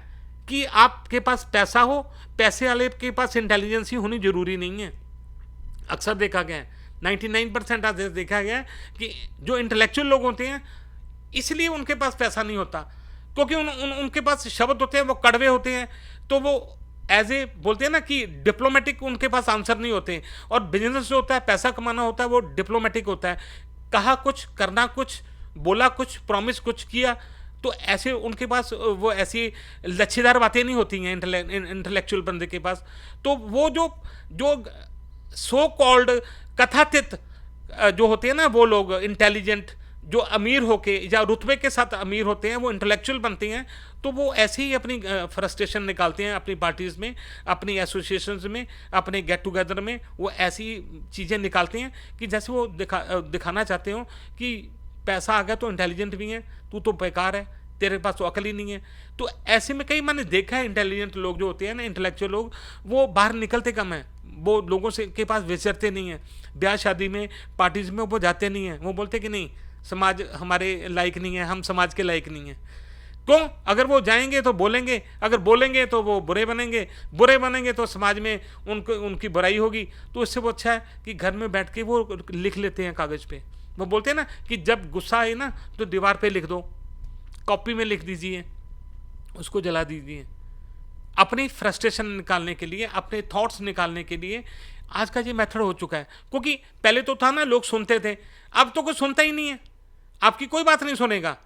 कि आपके पास पैसा हो, पैसे वाले के पास इंटेलिजेंस ही होनी जरूरी नहीं है। अक्सर देखा गया है, 99% आज देखा गया है कि जो इंटेलेक्चुअल लोग होते हैं, इसलिए उनके पास पैसा नहीं होता, क्योंकि उनके पास शब्द होते हैं, वो कड़वे होते हैं, तो वो एज ए बोलते हैं ना कि डिप्लोमेटिक उनके पास आंसर नहीं होते हैं। और बिजनेस जो होता है, पैसा कमाना होता है, वो डिप्लोमेटिक होता है। कहा कुछ, करना कुछ, बोला कुछ, प्रॉमिस कुछ किया, तो ऐसे उनके पास वो ऐसी लच्छेदार बातें नहीं होती हैं इंटेलेक्चुअल बंदे के पास। तो वो जो सो कॉल्ड कथातीत जो होते हैं ना, वो लोग इंटेलिजेंट, जो अमीर होके या रुतबे के साथ अमीर होते हैं, वो इंटेलेक्चुअल बनते हैं, तो वो ऐसे ही अपनी फ्रस्ट्रेशन निकालते हैं अपनी पार्टीज़ में, अपनी एसोसिएशंस में, अपने गेट टुगेदर में। वो ऐसी चीज़ें निकालते हैं कि जैसे वो दिखाना चाहते हो कि पैसा आ गया तो इंटेलिजेंट भी है, तू तो बेकार है, तेरे पास तो अकल ही नहीं है। तो ऐसे में कई मैंने देखा है, इंटेलिजेंट लोग जो होते हैं ना, इंटेलेक्चुअल लोग, वो बाहर निकलते कम है, वो लोगों से के पास विचरते नहीं हैं, ब्याह शादी में, पार्टीज़ में वो जाते नहीं हैं। वो बोलते कि नहीं, समाज हमारे लायक नहीं है, हम समाज के लायक नहीं हैं। क्यों? अगर वो जाएंगे तो बोलेंगे, अगर बोलेंगे तो वो बुरे बनेंगे तो समाज में उनकी बुराई होगी। तो इससे वो अच्छा है कि घर में बैठ के वो लिख लेते हैं कागज़ पे। वो बोलते हैं ना कि जब गुस्सा आए ना तो दीवार पे लिख दो, कॉपी में लिख दीजिए, उसको जला दीजिए। अपनी फ्रस्ट्रेशन निकालने के लिए, अपने थॉट्स निकालने के लिए आज का ये मेथड हो चुका है। क्योंकि पहले तो था ना, लोग सुनते थे, अब तो कोई सुनता ही नहीं है, आपकी कोई बात नहीं सुनेगा।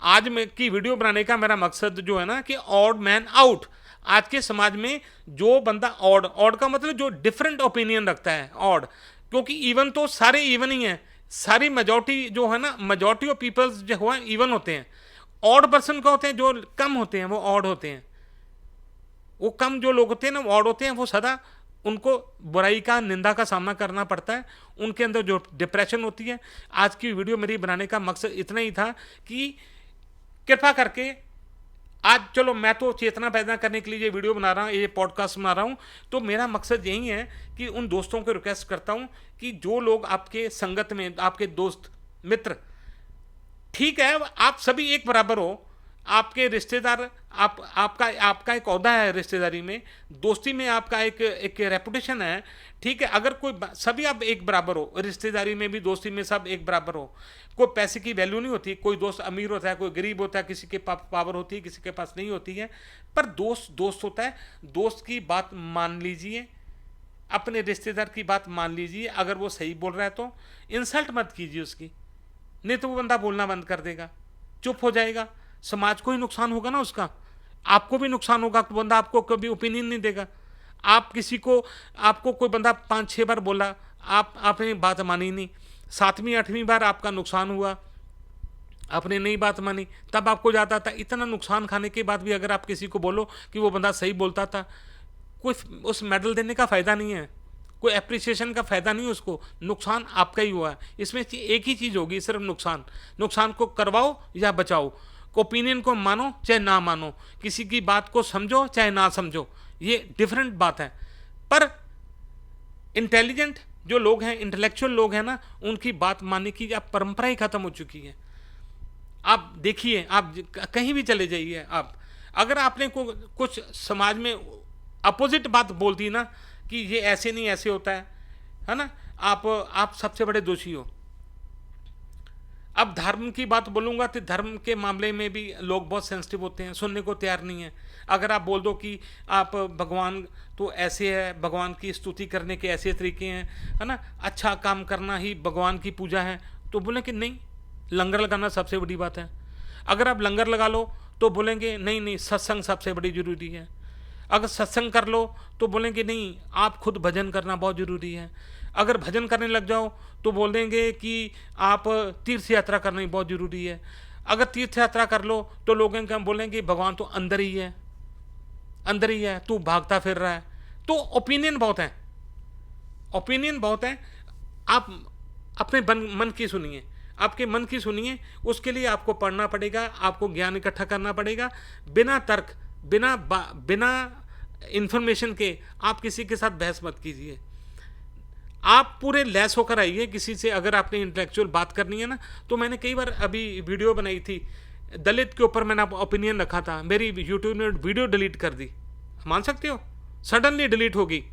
आज में की वीडियो बनाने का मेरा मकसद जो है ना, कि ऑड मैन आउट। आज के समाज में जो बंदा ऑड का मतलब जो डिफरेंट ओपिनियन रखता है, ऑड, क्योंकि इवन तो सारे इवन ही हैं, सारी मेजॉरिटी जो है ना, मेजॉरिटी ऑफ पीपल्स जो है इवन होते हैं। ऑड पर्सन का होते हैं, जो कम होते हैं वो ऑड होते हैं। वो कम जो लोग होते हैं ना, ऑड होते हैं, वो सदा उनको बुराई का, निंदा का सामना करना पड़ता है, उनके अंदर जो डिप्रेशन होती है। आज की वीडियो मेरी बनाने का मकसद इतना ही था कि कृपा करके आज, चलो मैं तो चेतना पैदा करने के लिए ये वीडियो बना रहा हूँ, ये पॉडकास्ट बना रहा हूँ, तो मेरा मकसद यही है कि उन दोस्तों को रिक्वेस्ट करता हूँ कि जो लोग आपके संगत में, आपके दोस्त मित्र, ठीक है आप सभी एक बराबर हो, आपके रिश्तेदार, आपका एक ओहदा है रिश्तेदारी में, दोस्ती में आपका एक रेपुटेशन है, ठीक है। अगर कोई सभी आप एक बराबर हो, रिश्तेदारी में भी, दोस्ती में सब एक बराबर हो। कोई पैसे की वैल्यू नहीं होती, कोई दोस्त अमीर होता है, कोई गरीब होता है, किसी के पास पावर होती है, किसी के पास नहीं होती है, पर दोस्त होता है। दोस्त की बात मान लीजिए, अपने रिश्तेदार की बात मान लीजिए, अगर वो सही बोल रहा है तो इंसल्ट मत कीजिए उसकी, नहीं तो वो बंदा बोलना बंद कर देगा, चुप हो जाएगा, समाज को ही नुकसान होगा ना उसका, आपको भी नुकसान होगा, तो बंदा आपको कभी ओपिनियन नहीं देगा। आप किसी को, आपको कोई बंदा 5-6 बार बोला, आपने बात मानी नहीं, 7वीं 8वीं बार आपका नुकसान हुआ, आपने नई बात मानी, तब आपको जाता था। इतना नुकसान खाने के बाद भी अगर आप किसी को बोलो कि वो बंदा सही बोलता था, कोई उस मेडल देने का फ़ायदा नहीं है, कोई एप्रिसिएशन का फ़ायदा नहीं है उसको, नुकसान आपका ही हुआ है। इसमें एक ही चीज़ होगी, सिर्फ नुकसान। नुकसान को करवाओ या बचाओ, ओपिनियन को मानो चाहे ना मानो, किसी की बात को समझो चाहे ना समझो, ये डिफरेंट बात है। पर इंटेलिजेंट जो लोग हैं, इंटेलेक्चुअल लोग हैं ना, उनकी बात मानने की अब परंपरा ही खत्म हो चुकी है। आप देखिए, आप कहीं भी चले जाइए, आप अगर आपने कुछ समाज में अपोजिट बात बोल दी ना कि ये ऐसे नहीं ऐसे होता है ना, आप सबसे बड़े दोषी हो। अब धर्म की बात बोलूँगा तो धर्म के मामले में भी लोग बहुत सेंसिटिव होते हैं, सुनने को तैयार नहीं है। अगर आप बोल दो कि आप भगवान तो ऐसे है, भगवान की स्तुति करने के ऐसे तरीके हैं, है ना, अच्छा काम करना ही भगवान की पूजा है, तो बोलें कि नहीं, लंगर लगाना सबसे बड़ी बात है। अगर आप लंगर लगा लो तो बोलेंगे नहीं नहीं, सत्संग सबसे बड़ी ज़रूरी है। अगर सत्संग कर लो तो बोलेंगे नहीं, आप खुद भजन करना बहुत ज़रूरी है। अगर भजन करने लग जाओ तो बोल देंगे कि आप तीर्थ यात्रा करनी बहुत ज़रूरी है। अगर तीर्थ यात्रा कर लो तो लोग क्या बोलेंगे, भगवान तो अंदर ही है, अंदर ही है, तू भागता फिर रहा है। तो ओपिनियन बहुत है, ओपिनियन बहुत है। आप अपने मन की सुनिए, आपके मन की सुनिए, उसके लिए आपको पढ़ना पड़ेगा, आपको ज्ञान इकट्ठा करना पड़ेगा। बिना तर्क, बिना इंफॉर्मेशन के आप किसी के साथ बहस मत कीजिए। आप पूरे लैस होकर आइए किसी से। अगर आपने इंटेलेक्चुअल बात करनी है ना, तो मैंने कई बार अभी वीडियो बनाई थी दलित के ऊपर, मैंने ओपिनियन रखा था, मेरी यूट्यूब ने वीडियो डिलीट कर दी। मान सकते हो, सडनली डिलीट होगी।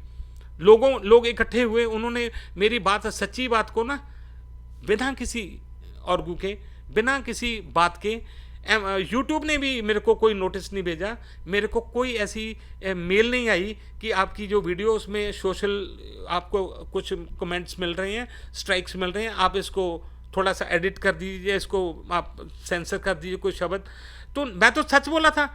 लोग इकट्ठे हुए, उन्होंने मेरी बात, सच्ची बात को ना, बिना किसी आर्गू के, बिना किसी बात के, यूट्यूब ने भी मेरे को कोई नोटिस नहीं भेजा, मेरे को कोई ऐसी मेल नहीं आई कि आपकी जो वीडियो उसमें सोशल आपको कुछ कमेंट्स मिल रहे हैं, स्ट्राइक्स मिल रहे हैं, आप इसको थोड़ा सा एडिट कर दीजिए, इसको आप सेंसर कर दीजिए कोई शब्द। तो मैं तो सच बोला था,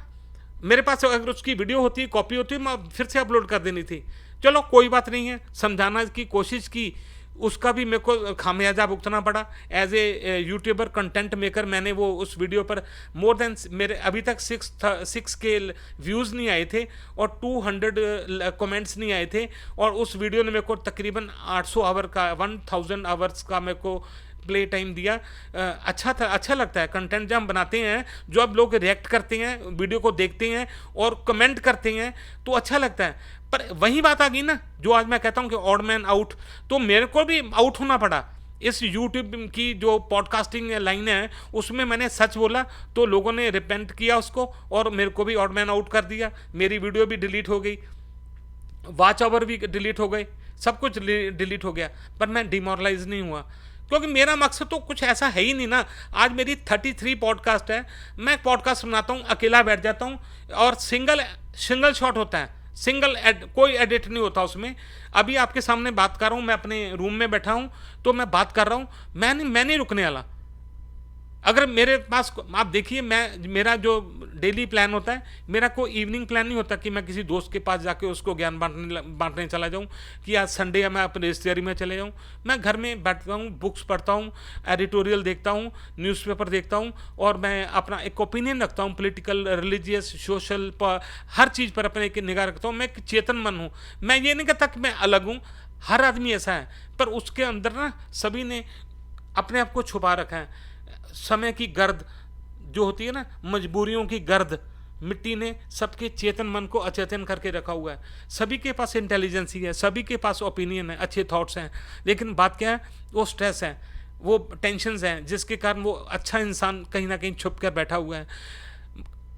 मेरे पास अगर उसकी वीडियो होती, कॉपी होती, मैं फिर से अपलोड कर देनी थी। चलो कोई बात नहीं है, समझाना की कोशिश की, उसका भी मेरे को खामियाजा भुगतना पड़ा। As a YouTuber, content maker, मैंने वो उस वीडियो पर मोर देन, मेरे अभी तक 6 के व्यूज़ नहीं आए थे और 200 कमेंट्स नहीं आए थे, और उस वीडियो ने मेरे को तकरीबन 800 आवर का, 1000 आवर्स का मेरे को प्ले टाइम दिया। अच्छा था, अच्छा लगता है कंटेंट जब हम बनाते हैं, जो अब लोग रिएक्ट करते हैं, वीडियो को देखते हैं और कमेंट करते हैं, तो अच्छा लगता है। पर वही बात आ गई ना, जो आज मैं कहता हूँ कि ऑड मैन आउट, तो मेरे को भी आउट होना पड़ा। इस यूट्यूब की जो पॉडकास्टिंग लाइन है, उसमें मैंने सच बोला तो लोगों ने रिपेंट किया उसको, और मेरे को भी ऑड मैन आउट कर दिया। मेरी वीडियो भी डिलीट हो गई, वॉच आवर भी डिलीट हो गए, सब कुछ डिलीट हो गया। पर मैं डिमोरलाइज नहीं हुआ, क्योंकि मेरा मकसद तो कुछ ऐसा है ही नहीं ना। आज मेरी 33 पॉडकास्ट है, मैं पॉडकास्ट सुनाता हूँ, अकेला बैठ जाता हूँ, और सिंगल शॉट होता है, कोई एडिट नहीं होता उसमें। अभी आपके सामने बात कर रहा हूँ, मैं अपने रूम में बैठा हूँ, तो मैं बात कर रहा हूँ, मैं नहीं रुकने वाला। अगर मेरे पास, आप देखिए, मेरा जो डेली प्लान होता है, मेरा कोई इवनिंग प्लान नहीं होता कि मैं किसी दोस्त के पास जाके उसको ज्ञान बांटने चला जाऊं, कि आज संडे है मैं अपने रिश्तेदारी में चले जाऊं। मैं घर में बैठता हूं, बुक्स पढ़ता हूं, एडिटोरियल देखता हूं, न्यूज़पेपर देखता हूं, और मैं अपना एक ओपिनियन रखता हूं, पॉलिटिकल, रिलीजियस, सोशल, हर चीज़ पर अपने एक निगाह रखता हूँ। मैं एक चेतन मन हूँ, मैं ये नहीं कहता कि मैं अलग हूँ, हर आदमी ऐसा है, पर उसके अंदर ना सभी ने अपने आप को छुपा रखा है। समय की गर्द जो होती है ना, मजबूरियों की गर्द, मिट्टी ने सबके चेतन मन को अचेतन करके रखा हुआ है। सभी के पास इंटेलिजेंसी है, सभी के पास ओपिनियन है, अच्छे थॉट्स हैं, लेकिन बात क्या है, वो स्ट्रेस है, वो टेंशन्स हैं, जिसके कारण वो अच्छा इंसान कहीं ना कहीं छुप कर बैठा हुआ है।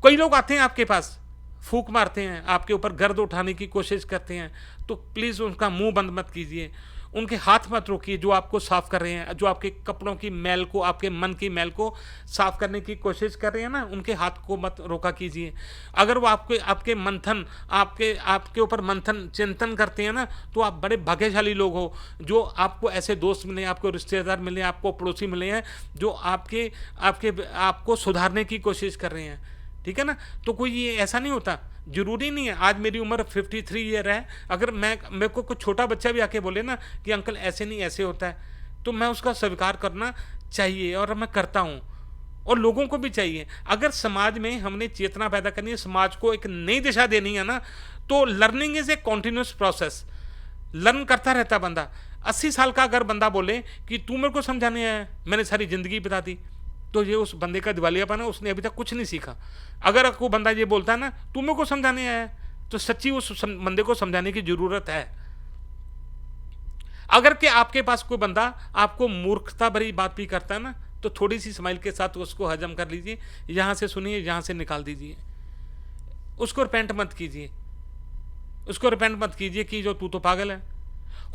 कई लोग आते हैं आपके पास, फूंक मारते हैं, आपके ऊपर गर्द उठाने की कोशिश करते हैं, तो प्लीज़ उनका मुंह बंद मत कीजिए। उनके हाथ मत रोकिए जो आपको साफ कर रहे हैं, जो आपके कपड़ों की मैल को, आपके मन की मैल को साफ करने की कोशिश कर रहे हैं ना, उनके हाथ को मत रोका कीजिए। अगर वो आपके आपके मंथन आपके आपके ऊपर मंथन चिंतन करते हैं ना, तो आप बड़े भाग्यशाली लोग हो जो आपको ऐसे दोस्त मिले, आपको रिश्तेदार मिले, आपको पड़ोसी मिले हैं जो आपके आपके आपको सुधारने की कोशिश कर रहे हैं। ठीक है ना। तो कोई ये ऐसा नहीं होता, जरूरी नहीं है। आज मेरी उम्र 53 ईयर है, अगर मेरे को कोई छोटा बच्चा भी आके बोले ना कि अंकल ऐसे नहीं ऐसे होता है, तो मैं उसका स्वीकार करना चाहिए और मैं करता हूँ, और लोगों को भी चाहिए। अगर समाज में हमने चेतना पैदा करनी है, समाज को एक नई दिशा देनी है ना, तो learning is a continuous process. Learn करता रहता बंदा। 80 साल का अगर बंदा बोले कि तू मेरे को समझाने आया, मैंने सारी जिंदगी बिता दी, तो ये उस बंदे का दिवालियापन है, उसने अभी तक कुछ नहीं सीखा। अगर कोई बंदा ये बोलता है ना तू मेरे को समझाने आया, तो सच्ची उस बंदे को समझाने की जरूरत है। अगर के आपके पास कोई बंदा आपको मूर्खता भरी बात भी करता है ना, तो थोड़ी सी स्माइल के साथ उसको हजम कर लीजिए, यहां से सुनिए, यहां से निकाल दीजिए। उसको रिपेंट मत कीजिए, उसको रिपेंट मत कीजिए कि जो तू तो पागल है।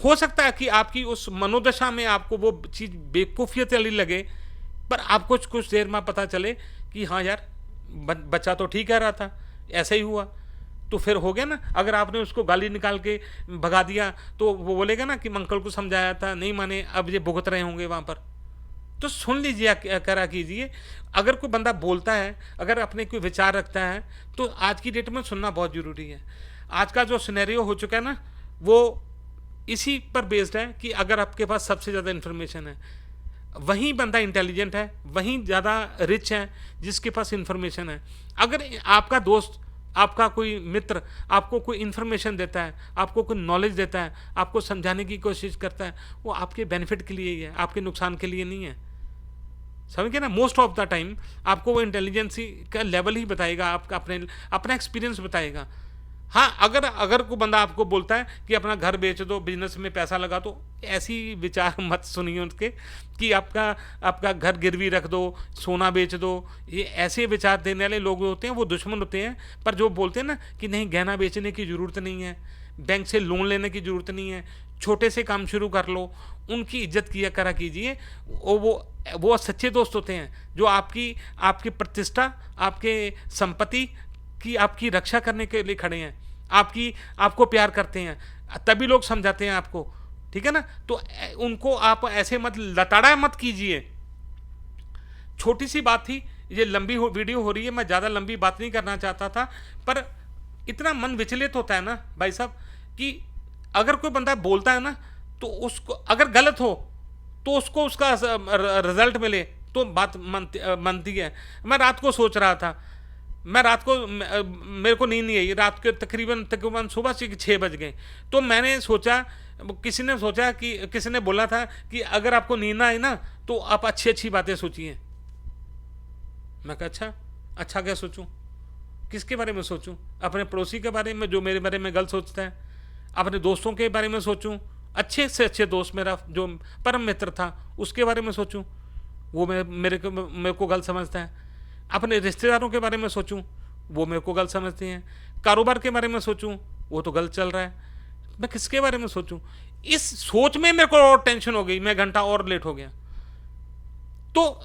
हो सकता है कि आपकी उस मनोदशा में आपको वो चीज बेवकूफियत वाली लगे, पर आपको कुछ देर में पता चले कि हाँ यार बच्चा तो ठीक कह रहा था, ऐसा ही हुआ, तो फिर हो गया ना। अगर आपने उसको गाली निकाल के भगा दिया तो वो बोलेगा ना कि अंकल को समझाया था, नहीं माने, अब ये भुगत रहे होंगे वहां पर। तो सुन लीजिए, करा कीजिए। अगर कोई बंदा बोलता है, अगर अपने कोई विचार रखता है, तो आज की डेट में सुनना बहुत जरूरी है। आज का जो सिनेरियो हो चुका है ना, वो इसी पर बेस्ड है कि अगर आपके पास सबसे ज़्यादा इन्फॉर्मेशन है, वही बंदा इंटेलिजेंट है, वही ज़्यादा रिच है जिसके पास इन्फॉर्मेशन है। अगर आपका दोस्त, आपका कोई मित्र आपको कोई इन्फॉर्मेशन देता है, आपको कोई नॉलेज देता है, आपको समझाने की कोशिश करता है, वो आपके बेनिफिट के लिए ही है, आपके नुकसान के लिए नहीं है। समझ गए ना। मोस्ट ऑफ द टाइम आपको वो इंटेलिजेंसी का लेवल ही बताएगा, आपका अपना एक्सपीरियंस बताएगा। हाँ, अगर कोई बंदा आपको बोलता है कि अपना घर बेच दो, बिजनेस में पैसा लगा, तो ऐसी विचार मत सुनिए उनके कि आपका घर गिरवी रख दो, सोना बेच दो। ये ऐसे विचार देने वाले लोग होते हैं, वो दुश्मन होते हैं। पर जो बोलते हैं ना कि नहीं, गहना बेचने की ज़रूरत नहीं है, बैंक से लोन लेने की ज़रूरत नहीं है, छोटे से काम शुरू कर लो, उनकी इज्जत किया करा कीजिए। वो सच्चे दोस्त होते हैं जो आपकी प्रतिष्ठा, आपके संपत्ति की आपकी रक्षा करने के लिए खड़े हैं, आपको प्यार करते हैं, तभी लोग समझाते हैं आपको। ठीक है ना। तो उनको आप ऐसे मत लताड़ा मत कीजिए। छोटी सी बात थी, ये लंबी वीडियो हो रही है, मैं ज़्यादा लंबी बात नहीं करना चाहता था, पर इतना मन विचलित होता है ना भाई साहब कि अगर कोई बंदा बोलता है ना, तो उसको अगर गलत हो तो उसको उसका रिजल्ट मिले तो बात मनती है। मैं रात को सोच रहा था, मेरे को नींद नहीं आई, रात के तकरीबन सुबह से 6 बज गए। तो मैंने सोचा, किसी ने बोला था कि अगर आपको नींद ना आए ना, तो आप अच्छी अच्छी बातें सोचिए। मैं कहा अच्छा क्या सोचूं, किसके बारे में सोचूं? अपने पड़ोसी के बारे में जो मेरे बारे में गलत सोचता है, अपने दोस्तों के बारे में सोचूं, अच्छे से अच्छे दोस्त मेरा जो परम मित्र था उसके बारे में सोचूं, वो मेरे को गलत समझता है, अपने रिश्तेदारों के बारे में सोचूं, वो मेरे को गलत समझते हैं, कारोबार के बारे में सोचूं, वो तो गलत चल रहा है, मैं किसके बारे में सोचूं? इस सोच में मेरे को और टेंशन हो गई, मैं घंटा और लेट हो गया। तो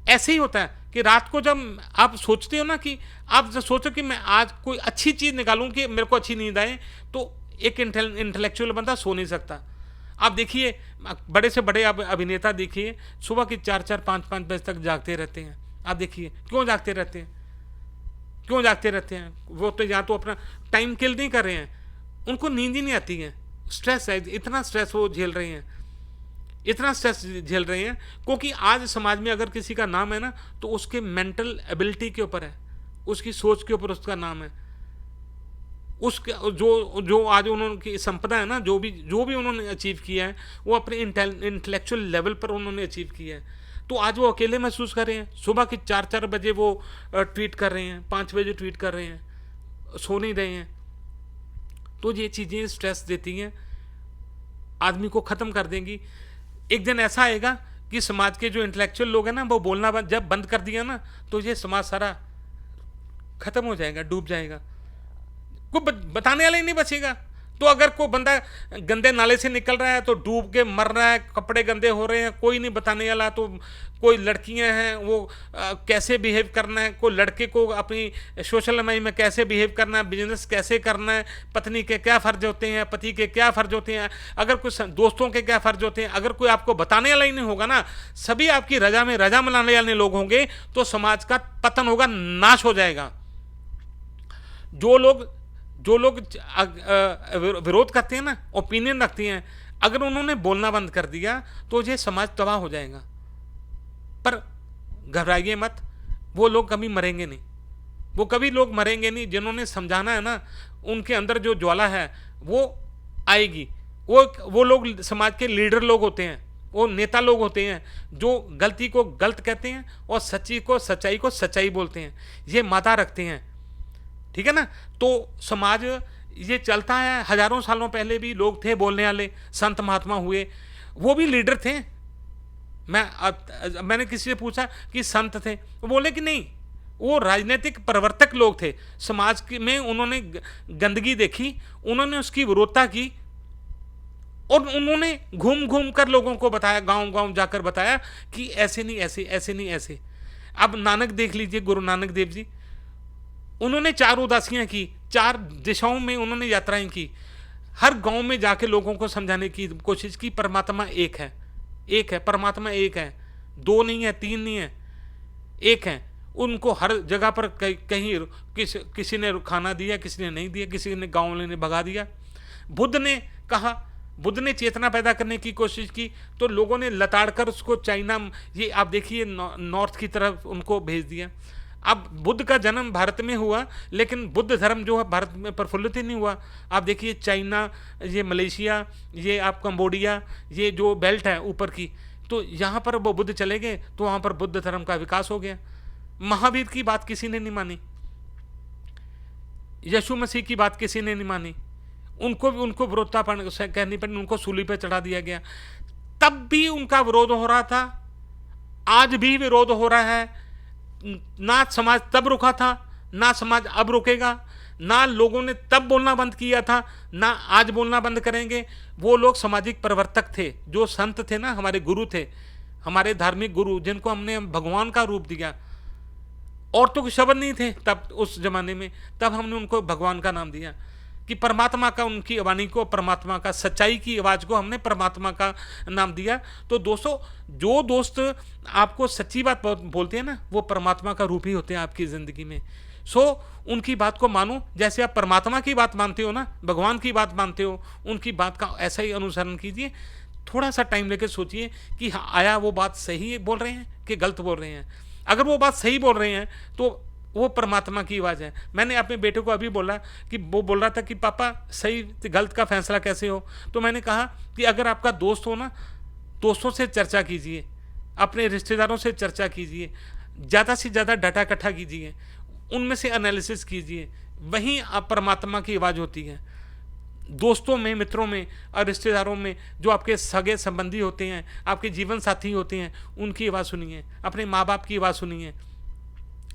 ऐसे ही होता है कि रात को जब आप सोचते हो ना, कि आप जब सोचो कि मैं आज कोई अच्छी चीज निकालूं कि मेरे को अच्छी नींद आए, तो एक इंटेलेक्चुअल बंदा सो नहीं सकता। आप देखिए, बड़े से बड़े अभिनेता देखिए, सुबह की 4-4, 5-5 बजे तक जागते रहते हैं। आप देखिए क्यों जागते रहते हैं? वो तो या तो अपना टाइम किल नहीं कर रहे हैं, उनको नींद ही नहीं आती है, स्ट्रेस है, इतना स्ट्रेस वो झेल रहे हैं। क्योंकि आज समाज में अगर किसी का नाम है ना, तो उसके मेंटल एबिलिटी के ऊपर है, उसकी सोच के ऊपर उसका नाम है। उसके जो आज उन्होंने संपदा है ना, जो भी उन्होंने अचीव किया है, वो अपने इंटेलेक्चुअल लेवल पर उन्होंने अचीव किया है। तो आज वो अकेले महसूस कर रहे हैं। सुबह की 4-4 बजे वो ट्वीट कर रहे हैं, 5 बजे ट्वीट कर रहे हैं, सो नहीं रहे हैं। तो ये चीज़ें स्ट्रेस देती हैं, आदमी को ख़त्म कर देंगी। एक दिन ऐसा आएगा कि समाज के जो इंटेलेक्चुअल लोग हैं ना, वो बोलना जब बंद कर दिया ना, तो ये समाज सारा खत्म हो जाएगा, डूब जाएगा, कोई बताने वाला ही नहीं बचेगा। तो अगर कोई बंदा गंदे नाले से निकल रहा है तो डूब के मर रहा है, कपड़े गंदे हो रहे हैं, कोई नहीं बताने वाला, तो कोई लड़कियां हैं वो कैसे बिहेव करना है, कोई लड़के को अपनी सोशल लाइफ में कैसे बिहेव करना है, बिजनेस कैसे करना है, पत्नी के क्या फ़र्ज होते हैं, पति के क्या फ़र्ज होते हैं, अगर कुछ दोस्तों के क्या फ़र्ज होते हैं, अगर कोई आपको बताने वाला ही नहीं होगा ना, सभी आपकी रजा में रजा मनाने वाले लोग होंगे, तो समाज का पतन होगा, नाश हो जाएगा। जो लोग विरोध करते हैं ना, ओपिनियन रखते हैं, अगर उन्होंने बोलना बंद कर दिया तो ये समाज तबाह हो जाएगा। पर घबराइए मत, वो लोग कभी मरेंगे नहीं, वो कभी लोग मरेंगे नहीं। जिन्होंने समझाना है ना, उनके अंदर जो ज्वाला है वो आएगी। वो लोग समाज के लीडर लोग होते हैं, वो नेता लोग होते हैं जो गलती को गलत कहते हैं और सच्ची को सच्चाई बोलते हैं, ये माता रखते हैं। ठीक है ना। तो समाज ये चलता है, हजारों सालों पहले भी लोग थे बोलने वाले, संत महात्मा हुए, वो भी लीडर थे। मैंने किसी से पूछा कि संत थे, वो बोले कि नहीं, वो राजनीतिक प्रवर्तक लोग थे। समाज में उन्होंने गंदगी देखी, उन्होंने उसकी विरोधता की, और उन्होंने घूम घूम कर लोगों को बताया, गांव गांव जाकर बताया कि ऐसे नहीं ऐसे, ऐसे नहीं ऐसे। अब नानक देख लीजिए, गुरु नानक देव जी, उन्होंने 4 उदासियां की, 4 दिशाओं में उन्होंने यात्राएं की, हर गांव में जाके लोगों को समझाने की कोशिश की, परमात्मा एक है, एक है, परमात्मा एक है, 2 नहीं है, 3 नहीं है, एक है। उनको हर जगह पर कहीं किसी ने खाना दिया, किसी ने नहीं दिया, किसी ने गाँव ने भगा दिया। बुद्ध ने कहा, बुद्ध ने चेतना पैदा करने की कोशिश की, तो लोगों ने लताड़ कर उसको चाइना, ये आप देखिए नॉर्थ की तरफ उनको भेज दिया। अब बुद्ध का जन्म भारत में हुआ, लेकिन बुद्ध धर्म जो है भारत में प्रफुल्लित ही नहीं हुआ। आप देखिए चाइना, ये मलेशिया, ये आप कंबोडिया, ये जो बेल्ट है ऊपर की, तो यहाँ पर वो बुद्ध चले गए, तो वहाँ पर बुद्ध धर्म का विकास हो गया। महावीर की बात किसी ने नहीं मानी, यीशु मसीह की बात किसी ने नहीं मानी, उनको विरोधता कहनी पड़ी, उनको सूली पर चढ़ा दिया गया। तब भी उनका विरोध हो रहा था, आज भी विरोध हो रहा है। ना समाज तब रुका था, ना समाज अब रुकेगा, ना लोगों ने तब बोलना बंद किया था, ना आज बोलना बंद करेंगे। वो लोग सामाजिक प्रवर्तक थे, जो संत थे ना, हमारे गुरु थे, हमारे धार्मिक गुरु, जिनको हमने भगवान का रूप दिया। और तो शब्द नहीं थे तब उस जमाने में, तब हमने उनको भगवान का नाम दिया, कि परमात्मा का, उनकी वाणी को परमात्मा का, सच्चाई की आवाज़ को हमने परमात्मा का नाम दिया। तो दोस्तों, जो दोस्त आपको सच्ची बात बोलते हैं ना, वो परमात्मा का रूप ही होते हैं आपकी ज़िंदगी में। उनकी बात को मानो, जैसे आप परमात्मा की बात मानते हो ना, भगवान की बात मानते हो, उनकी बात का ऐसा ही अनुसरण कीजिए। थोड़ा सा टाइम लेकर सोचिए कि हाँ, आया वो बात सही बोल रहे हैं कि गलत बोल रहे हैं। अगर वो बात सही बोल रहे हैं तो वो परमात्मा की आवाज़ है। मैंने अपने बेटे को अभी बोला कि वो बोल रहा था कि पापा सही गलत का फैसला कैसे हो, तो मैंने कहा कि अगर आपका दोस्त हो ना, दोस्तों से चर्चा कीजिए, अपने रिश्तेदारों से चर्चा कीजिए, ज़्यादा से ज़्यादा डाटा इकट्ठा कीजिए, उनमें से एनालिसिस कीजिए, वहीं आप परमात्मा की आवाज़ होती है। दोस्तों में, मित्रों में और रिश्तेदारों में जो आपके सगे संबंधी होते हैं, आपके जीवन साथी होते हैं, उनकी आवाज़ सुनिए, अपने माँ बाप की आवाज़ सुनिए।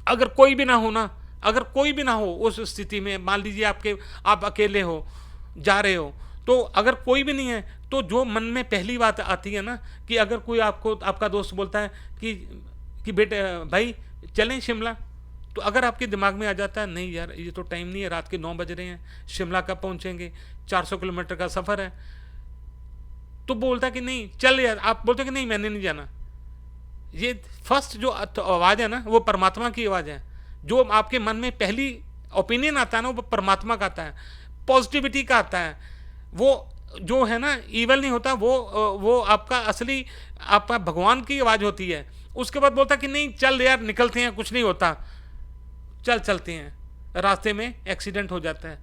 अगर कोई भी ना हो ना, अगर कोई भी ना हो उस स्थिति में, मान लीजिए आप अकेले हो, जा रहे हो, तो अगर कोई भी नहीं है, तो जो मन में पहली बात आती है ना, कि अगर कोई आपका दोस्त बोलता है कि बेटे भाई चलें शिमला, तो अगर आपके दिमाग में आ जाता है नहीं यार ये तो टाइम नहीं है, रात के 9 बज रहे हैं, शिमला कब पहुंचेंगे, 400 किलोमीटर का सफ़र है, तो बोलता कि नहीं चल यार, आप बोलते कि नहीं मैंने नहीं जाना। ये फर्स्ट जो आवाज़ है ना, वो परमात्मा की आवाज़ है। जो आपके मन में पहली ओपिनियन आता है ना, वो परमात्मा का आता है, पॉजिटिविटी का आता है। वो जो है ना, ईवल नहीं होता, वो आपका असली, आपका भगवान की आवाज़ होती है। उसके बाद बोलता कि नहीं चल यार निकलते हैं, कुछ नहीं होता, चलते हैं, रास्ते में एक्सीडेंट हो जाता है,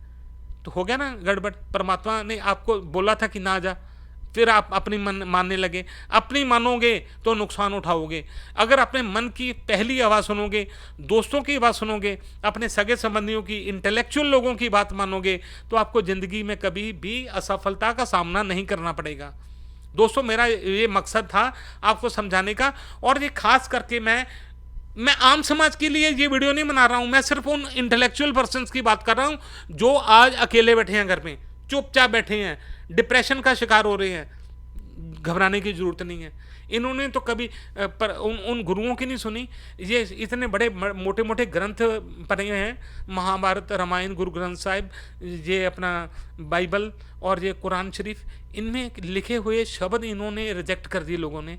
तो हो गया ना गड़बड़। परमात्मा ने आपको बोला था कि ना जा, फिर आप अपनी मन मानने लगे। अपनी मानोगे तो नुकसान उठाओगे। अगर अपने मन की पहली आवाज़ सुनोगे, दोस्तों की आवाज़ सुनोगे, अपने सगे संबंधियों की, इंटेलेक्चुअल लोगों की बात मानोगे, तो आपको ज़िंदगी में कभी भी असफलता का सामना नहीं करना पड़ेगा। दोस्तों, मेरा ये मकसद था आपको समझाने का, और ये खास करके मैं आम समाज के लिए ये वीडियो नहीं बना रहा हूँ। मैं सिर्फ उन इंटेलेक्चुअल पर्सन्स की बात कर रहा हूँ जो आज अकेले बैठे हैं घर में, चुपचाप बैठे हैं, डिप्रेशन का शिकार हो रहे हैं। घबराने की जरूरत नहीं है। इन्होंने तो कभी पर उन गुरुओं की नहीं सुनी। ये इतने बड़े मोटे मोटे ग्रंथ पढ़े हैं, महाभारत, रामायण, गुरु ग्रंथ साहिब, ये अपना बाइबल और ये कुरान शरीफ, इनमें लिखे हुए शब्द इन्होंने रिजेक्ट कर दिए लोगों ने।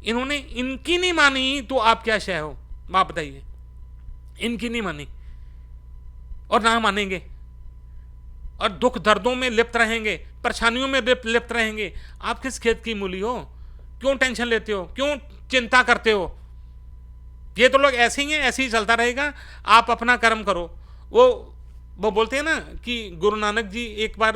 इन्होंने इनकी नहीं मानी तो आप क्या शय हो, आप बताइए। इनकी नहीं मानी और ना मानेंगे, और दुख दर्दों में लिप्त रहेंगे, परेशानियों में लिप्त रहेंगे। आप किस खेत की मूली हो? क्यों टेंशन लेते हो? क्यों चिंता करते हो? ये तो लोग ऐसे ही हैं, ऐसे ही चलता रहेगा। आप अपना कर्म करो। वो बोलते हैं ना कि गुरु नानक जी एक बार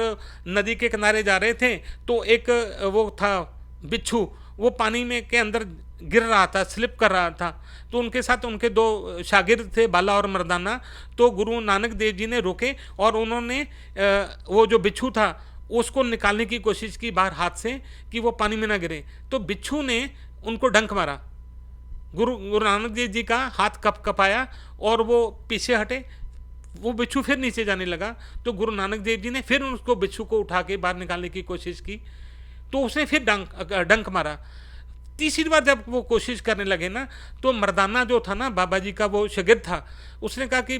नदी के किनारे जा रहे थे, तो एक वो था बिच्छू, वो पानी में के अंदर गिर रहा था, स्लिप कर रहा था। तो उनके साथ उनके दो शागिर्द थे, बाला और मर्दाना। तो गुरु नानक देव जी ने रोके और उन्होंने वो जो बिच्छू था उसको निकालने की कोशिश की बाहर हाथ से, कि वो पानी में ना गिरे। तो बिच्छू ने उनको डंक मारा। गुरु नानक देव जी का हाथ कपाया और वो पीछे हटे। वो बिच्छू फिर नीचे जाने लगा। तो गुरु नानक देव जी ने फिर उसको बिच्छू को उठा के बाहर निकालने की कोशिश की, तो उसने फिर डंक मारा। तीसरी बार जब वो कोशिश करने लगे ना, तो मर्दाना जो था ना, बाबा जी का वो शागिर्द था, उसने कहा कि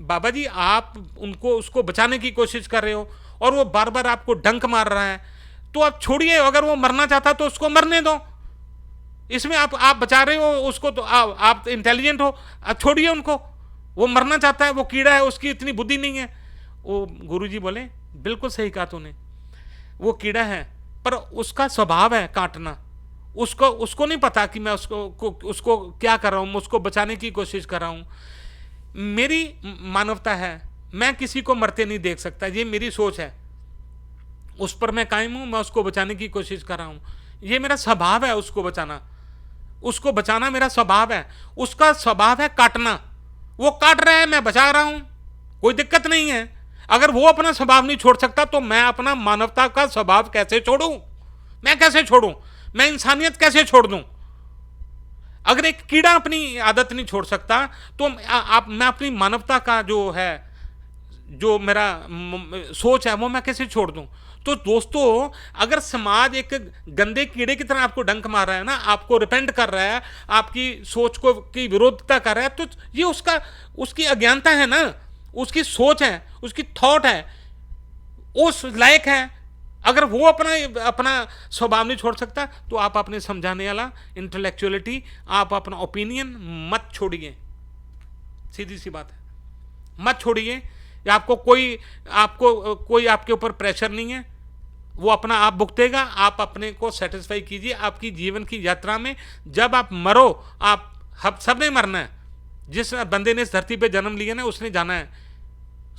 बाबा जी आप उसको बचाने की कोशिश कर रहे हो और वो बार बार आपको डंक मार रहा है, तो आप छोड़िए। अगर वो मरना चाहता तो उसको मरने दो। इसमें आप बचा रहे हो उसको, तो आप इंटेलिजेंट हो, आप छोड़िए उनको। वो मरना चाहता है, वो कीड़ा है, उसकी इतनी बुद्धि नहीं है। वो गुरुजी बोले बिल्कुल सही कहा तूने, वो कीड़ा है पर उसका स्वभाव है काटना। उसको नहीं पता कि मैं उसको क्या कर रहा हूं, मैं उसको बचाने की कोशिश कर रहा हूं। मेरी मानवता है, मैं किसी को मरते नहीं देख सकता, ये मेरी सोच है, उस पर मैं कायम हूं, मैं उसको बचाने की कोशिश कर रहा हूं। ये मेरा स्वभाव है, उसको बचाना मेरा स्वभाव है। उसका स्वभाव है काटना, वो काट रहा है, मैं बचा रहा हूं, कोई दिक्कत नहीं है। अगर वो अपना स्वभाव नहीं छोड़ सकता तो मैं अपना मानवता का स्वभाव कैसे छोड़ूं? मैं कैसे छोड़ूं? मैं इंसानियत कैसे छोड़ दूं? अगर एक कीड़ा अपनी आदत नहीं छोड़ सकता तो मैं अपनी मानवता का जो है, जो मेरा सोच है, वो मैं कैसे छोड़ दूं? तो दोस्तों, अगर समाज एक गंदे कीड़े की तरह आपको डंक मार रहा है ना, आपको रिपेंट कर रहा है, आपकी सोच को की विरोधता कर रहा है, तो ये उसकी अज्ञानता है ना, उसकी सोच है, उसकी थॉट है, उस लायक है। अगर वो अपना स्वभाव नहीं छोड़ सकता तो आप अपने समझाने वाला इंटेलेक्चुअलिटी, आप अपना ओपिनियन मत छोड़िए। सीधी सी बात है, मत छोड़िए। आपको कोई आपके ऊपर प्रेशर नहीं है, वो अपना आप भुगतेगा। आप अपने को सेटिस्फाई कीजिए आपकी जीवन की यात्रा में। जब आप मरो, आप सबने मरना है। जिस बंदे ने इस धरती पे जन्म लिया ना, उसने जाना है।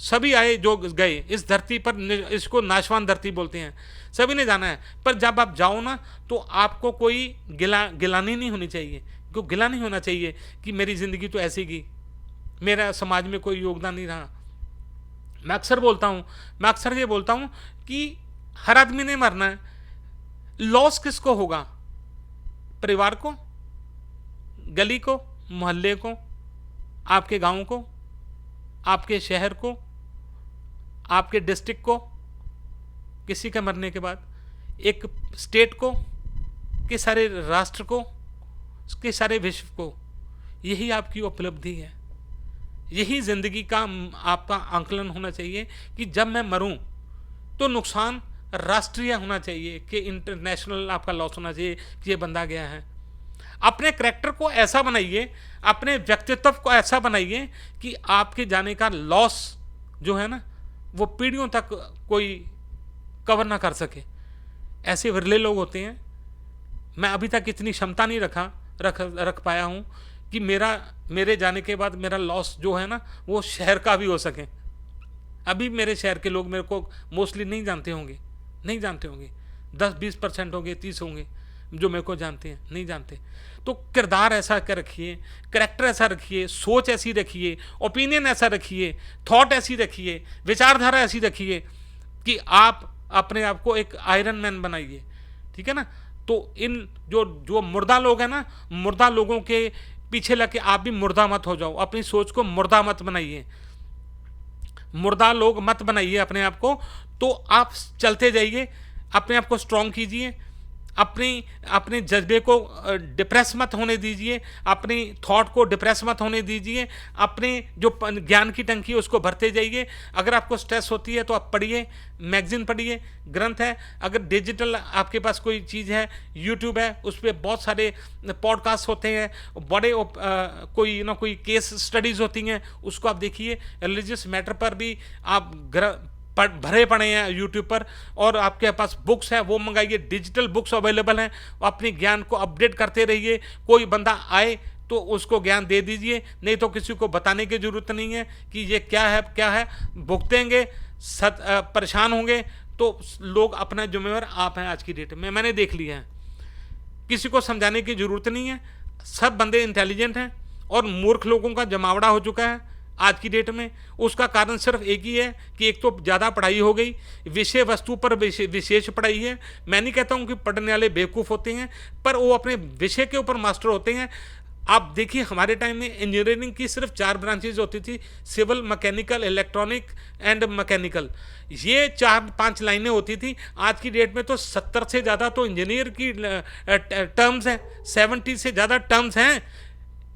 सभी आए जो गए इस धरती पर, इसको नाशवान धरती बोलते हैं, सभी ने जाना है। पर जब आप जाओ ना, तो आपको कोई गिलानी नहीं होनी चाहिए, क्यों गिला नहीं होना चाहिए कि मेरी ज़िंदगी तो ऐसी की, मेरा समाज में कोई योगदान नहीं रहा। मैं अक्सर ये बोलता हूँ कि हर आदमी ने मरना है। लॉस किसको होगा? परिवार को, गली को, मोहल्ले को, आपके गांव को, आपके शहर को, आपके डिस्ट्रिक्ट को, किसी का मरने के बाद एक स्टेट को, के सारे राष्ट्र को, के सारे विश्व को। यही आपकी उपलब्धि है, यही जिंदगी का आपका आंकलन होना चाहिए कि जब मैं मरूं तो नुकसान राष्ट्रीय होना चाहिए, कि इंटरनेशनल आपका लॉस होना चाहिए कि ये बंदा गया है। अपने करैक्टर को ऐसा बनाइए, अपने व्यक्तित्व को ऐसा बनाइए कि आपके जाने का लॉस जो है ना, वो पीढ़ियों तक कोई कवर ना कर सके। ऐसे विरले लोग होते हैं। मैं अभी तक इतनी क्षमता नहीं रख पाया हूं कि मेरे जाने के बाद मेरा लॉस जो है ना, वो शहर का भी हो सके। अभी मेरे शहर के लोग मेरे को मोस्टली नहीं जानते होंगे 10-20% होंगे, 30 होंगे जो मेरे को जानते हैं, नहीं जानते। तो किरदार ऐसा कर रखिए, करैक्टर ऐसा रखिए, सोच ऐसी रखिए, ओपिनियन ऐसा रखिए, थॉट ऐसी रखिए, विचारधारा ऐसी रखिए कि आप अपने आप को एक आयरन मैन बनाइए। ठीक है ना? तो इन जो मुर्दा लोग हैं ना, मुर्दा लोगों के पीछे लग के आप भी मुर्दा मत हो जाओ। अपनी सोच को मुर्दा मत बनाइए, मुर्दा लोग मत बनाइए अपने आप को। तो आप चलते जाइए, अपने आप को स्ट्रांग कीजिए, अपने जज्बे को डिप्रेस मत होने दीजिए, अपनी थॉट को डिप्रेस मत होने दीजिए, अपने जो ज्ञान की टंकी है उसको भरते जाइए। अगर आपको स्ट्रेस होती है तो आप पढ़िए, मैगजीन पढ़िए, ग्रंथ है। अगर डिजिटल आपके पास कोई चीज़ है, यूट्यूब है, उस पर बहुत सारे पॉडकास्ट होते हैं, बड़े कोई केस स्टडीज़ होती हैं, उसको आप देखिए। रिलीजियस मैटर पर भी आप भरे पड़े हैं यूट्यूब पर, और आपके पास बुक्स हैं वो मंगाइए, डिजिटल बुक्स अवेलेबल हैं, अपने ज्ञान को अपडेट करते रहिए। कोई बंदा आए तो उसको ज्ञान दे दीजिए, नहीं तो किसी को बताने की जरूरत नहीं है कि ये क्या है। भुगतेंगे, परेशान होंगे तो लोग अपना जिम्मेवार आप हैं। आज की डेट में मैंने देख लिया है, किसी को समझाने की जरूरत नहीं है, सब बंदे इंटेलिजेंट हैं, और मूर्ख लोगों का जमावड़ा हो चुका है आज की डेट में। उसका कारण सिर्फ एक ही है कि एक तो ज़्यादा पढ़ाई हो गई, विषय वस्तु पर विशेष पढ़ाई है। मैं नहीं कहता हूँ कि पढ़ने वाले बेवकूफ़ होते हैं, पर वो अपने विषय के ऊपर मास्टर होते हैं। आप देखिए, हमारे टाइम में इंजीनियरिंग की सिर्फ 4 ब्रांचेज होती थी, civil, mechanical, electronic and mechanical, ये 4-5 लाइनें होती थी। आज की डेट में तो 70 से ज़्यादा तो इंजीनियर की टर्म्स हैं, 70 से ज़्यादा टर्म्स हैं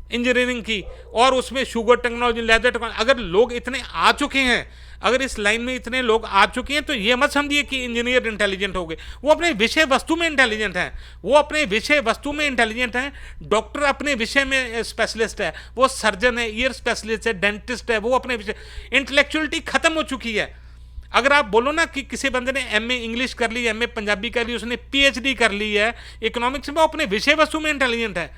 इंजीनियरिंग की, और उसमें शुगर टेक्नोलॉजी, लेदर टेक्नोलॉजी। अगर लोग इतने आ चुके हैं, अगर इस लाइन में इतने लोग आ चुके हैं, तो ये मत समझिए कि इंजीनियर इंटेलिजेंट हो गए। वो अपने विषय वस्तु में इंटेलिजेंट हैं, वो अपने विषय वस्तु में इंटेलिजेंट हैं। डॉक्टर अपने विषय में स्पेशलिस्ट है, वो सर्जन है, ईयर स्पेशलिस्ट है, डेंटिस्ट है, वो अपने विषय। इंटेलेक्चुअलिटी खत्म हो चुकी है। अगर आप बोलो ना कि किसी बंदे ने एमए इंग्लिश कर ली, एमए पंजाबी कर ली, उसने पीएचडी कर ली है इकोनॉमिक्स में, वो अपने विषय वस्तु में इंटेलिजेंट है।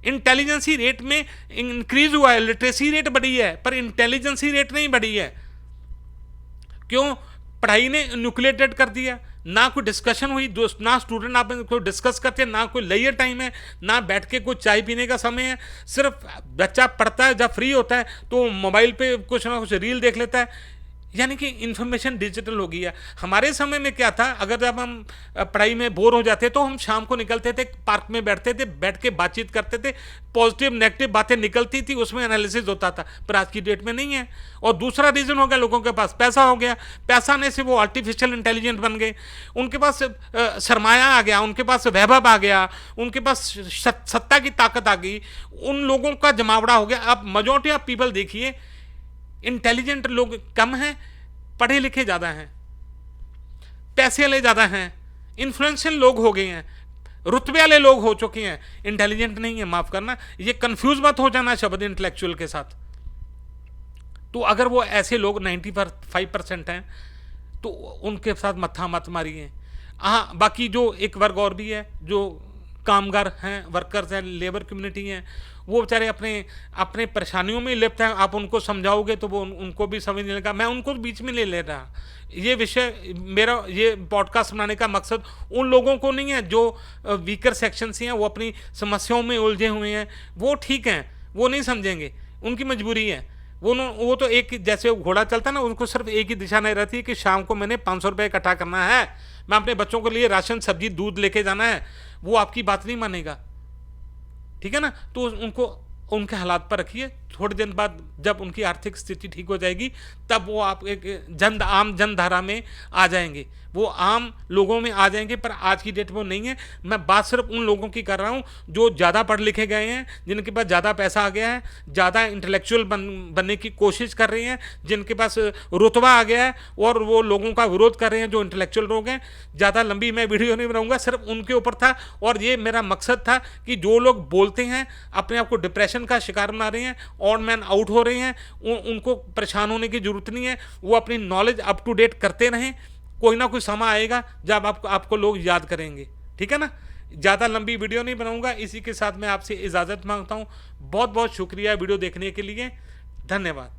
इंटेलिजेंसी रेट में इंक्रीज हुआ है, लिटरेसी रेट बढ़ी है, पर इंटेलिजेंसी रेट नहीं बढ़ी है। क्यों? पढ़ाई ने न्यूक्लिएटेड कर दिया, ना कोई डिस्कशन हुई, ना स्टूडेंट आप कोई डिस्कस करते, ना कोई लेयर टाइम है, ना बैठ के कोई चाय पीने का समय है। सिर्फ बच्चा पढ़ता है, जब फ्री होता है तो मोबाइल पे कुछ ना कुछ रील देख लेता है, यानी कि इंफॉर्मेशन डिजिटल हो गई है। हमारे समय में क्या था, अगर जब हम पढ़ाई में बोर हो जाते तो हम शाम को निकलते थे, पार्क में बैठते थे, बैठ के बातचीत करते थे, पॉजिटिव नेगेटिव बातें निकलती थी, उसमें एनालिसिस होता था। पर आज की डेट में नहीं है। और दूसरा रीजन हो गया, लोगों के पास पैसा हो गया, पैसा आने से वो आर्टिफिशियल इंटेलिजेंट बन गए, उनके पास सरमाया आ गया, उनके पास वैभव आ गया, उनके पास सत्ता की ताकत आ गई, उन लोगों का जमावड़ा हो गया। अब मेजॉरिटी ऑफ पीपल देखिए, इंटेलिजेंट लोग कम हैं, पढ़े लिखे ज़्यादा हैं, पैसे वाले ज़्यादा हैं, इन्फ्लुएंशियल लोग हो गए हैं, रुतबे वाले लोग हो चुके हैं, इंटेलिजेंट नहीं है। माफ़ करना, ये कंफ्यूज मत हो जाना शब्द इंटेलेक्चुअल के साथ। तो अगर वो ऐसे लोग 95% हैं तो उनके साथ मत्था मत मारिए। हाँ, बाकी जो एक वर्ग और भी है, जो कामगार हैं, वर्कर्स हैं, लेबर कम्युनिटी हैं, वो बेचारे अपने अपने परेशानियों में लिप्त हैं। आप उनको समझाओगे तो वो उनको भी समझ नहीं लगा। मैं उनको बीच में नहीं ले रहा। ये विषय, मेरा ये पॉडकास्ट बनाने का मकसद उन लोगों को नहीं है जो वीकर सेक्शन से हैं, वो अपनी समस्याओं में उलझे हुए हैं, वो ठीक हैं, वो नहीं समझेंगे, उनकी मजबूरी है। वो तो एक, जैसे घोड़ा चलता है ना, उनको सिर्फ एक ही दिशा नहीं रहती है कि शाम को मैंने 500 रुपये इकट्ठा करना है, मैं अपने बच्चों के लिए राशन, सब्जी, दूध लेके जाना है। वो आपकी बात नहीं मानेगा, ठीक है ना। तो उनको उनके हालात पर रखिए। थोड़े दिन बाद जब उनकी आर्थिक स्थिति ठीक हो जाएगी, तब वो आप एक आम जनधारा में आ जाएंगे, वो आम लोगों में आ जाएंगे। पर आज की डेट में वो नहीं है। मैं बात सिर्फ उन लोगों की कर रहा हूँ जो ज़्यादा पढ़ लिखे गए हैं, जिनके पास ज़्यादा पैसा आ गया है, ज़्यादा इंटेलेक्चुअल बनने की कोशिश कर रहे हैं, जिनके पास रुतबा आ गया है, और वो लोगों का विरोध कर रहे हैं जो इंटेलेक्चुअल लोग हैं। ज़्यादा लंबी मैं वीडियो नहीं बनाऊंगा, सिर्फ उनके ऊपर था। और ये मेरा मकसद था कि जो लोग बोलते हैं, अपने आप को डिप्रेशन का शिकार बना रहे हैं, ऑड मैन आउट हो रहे हैं, उनको परेशान होने की जरूरत नहीं है। वो अपनी नॉलेज अप टू डेट करते रहें, कोई ना कोई समय आएगा जब आपको लोग याद करेंगे, ठीक है ना। ज़्यादा लंबी वीडियो नहीं बनाऊंगा। इसी के साथ मैं आपसे इजाज़त मांगता हूँ। बहुत बहुत शुक्रिया वीडियो देखने के लिए, धन्यवाद।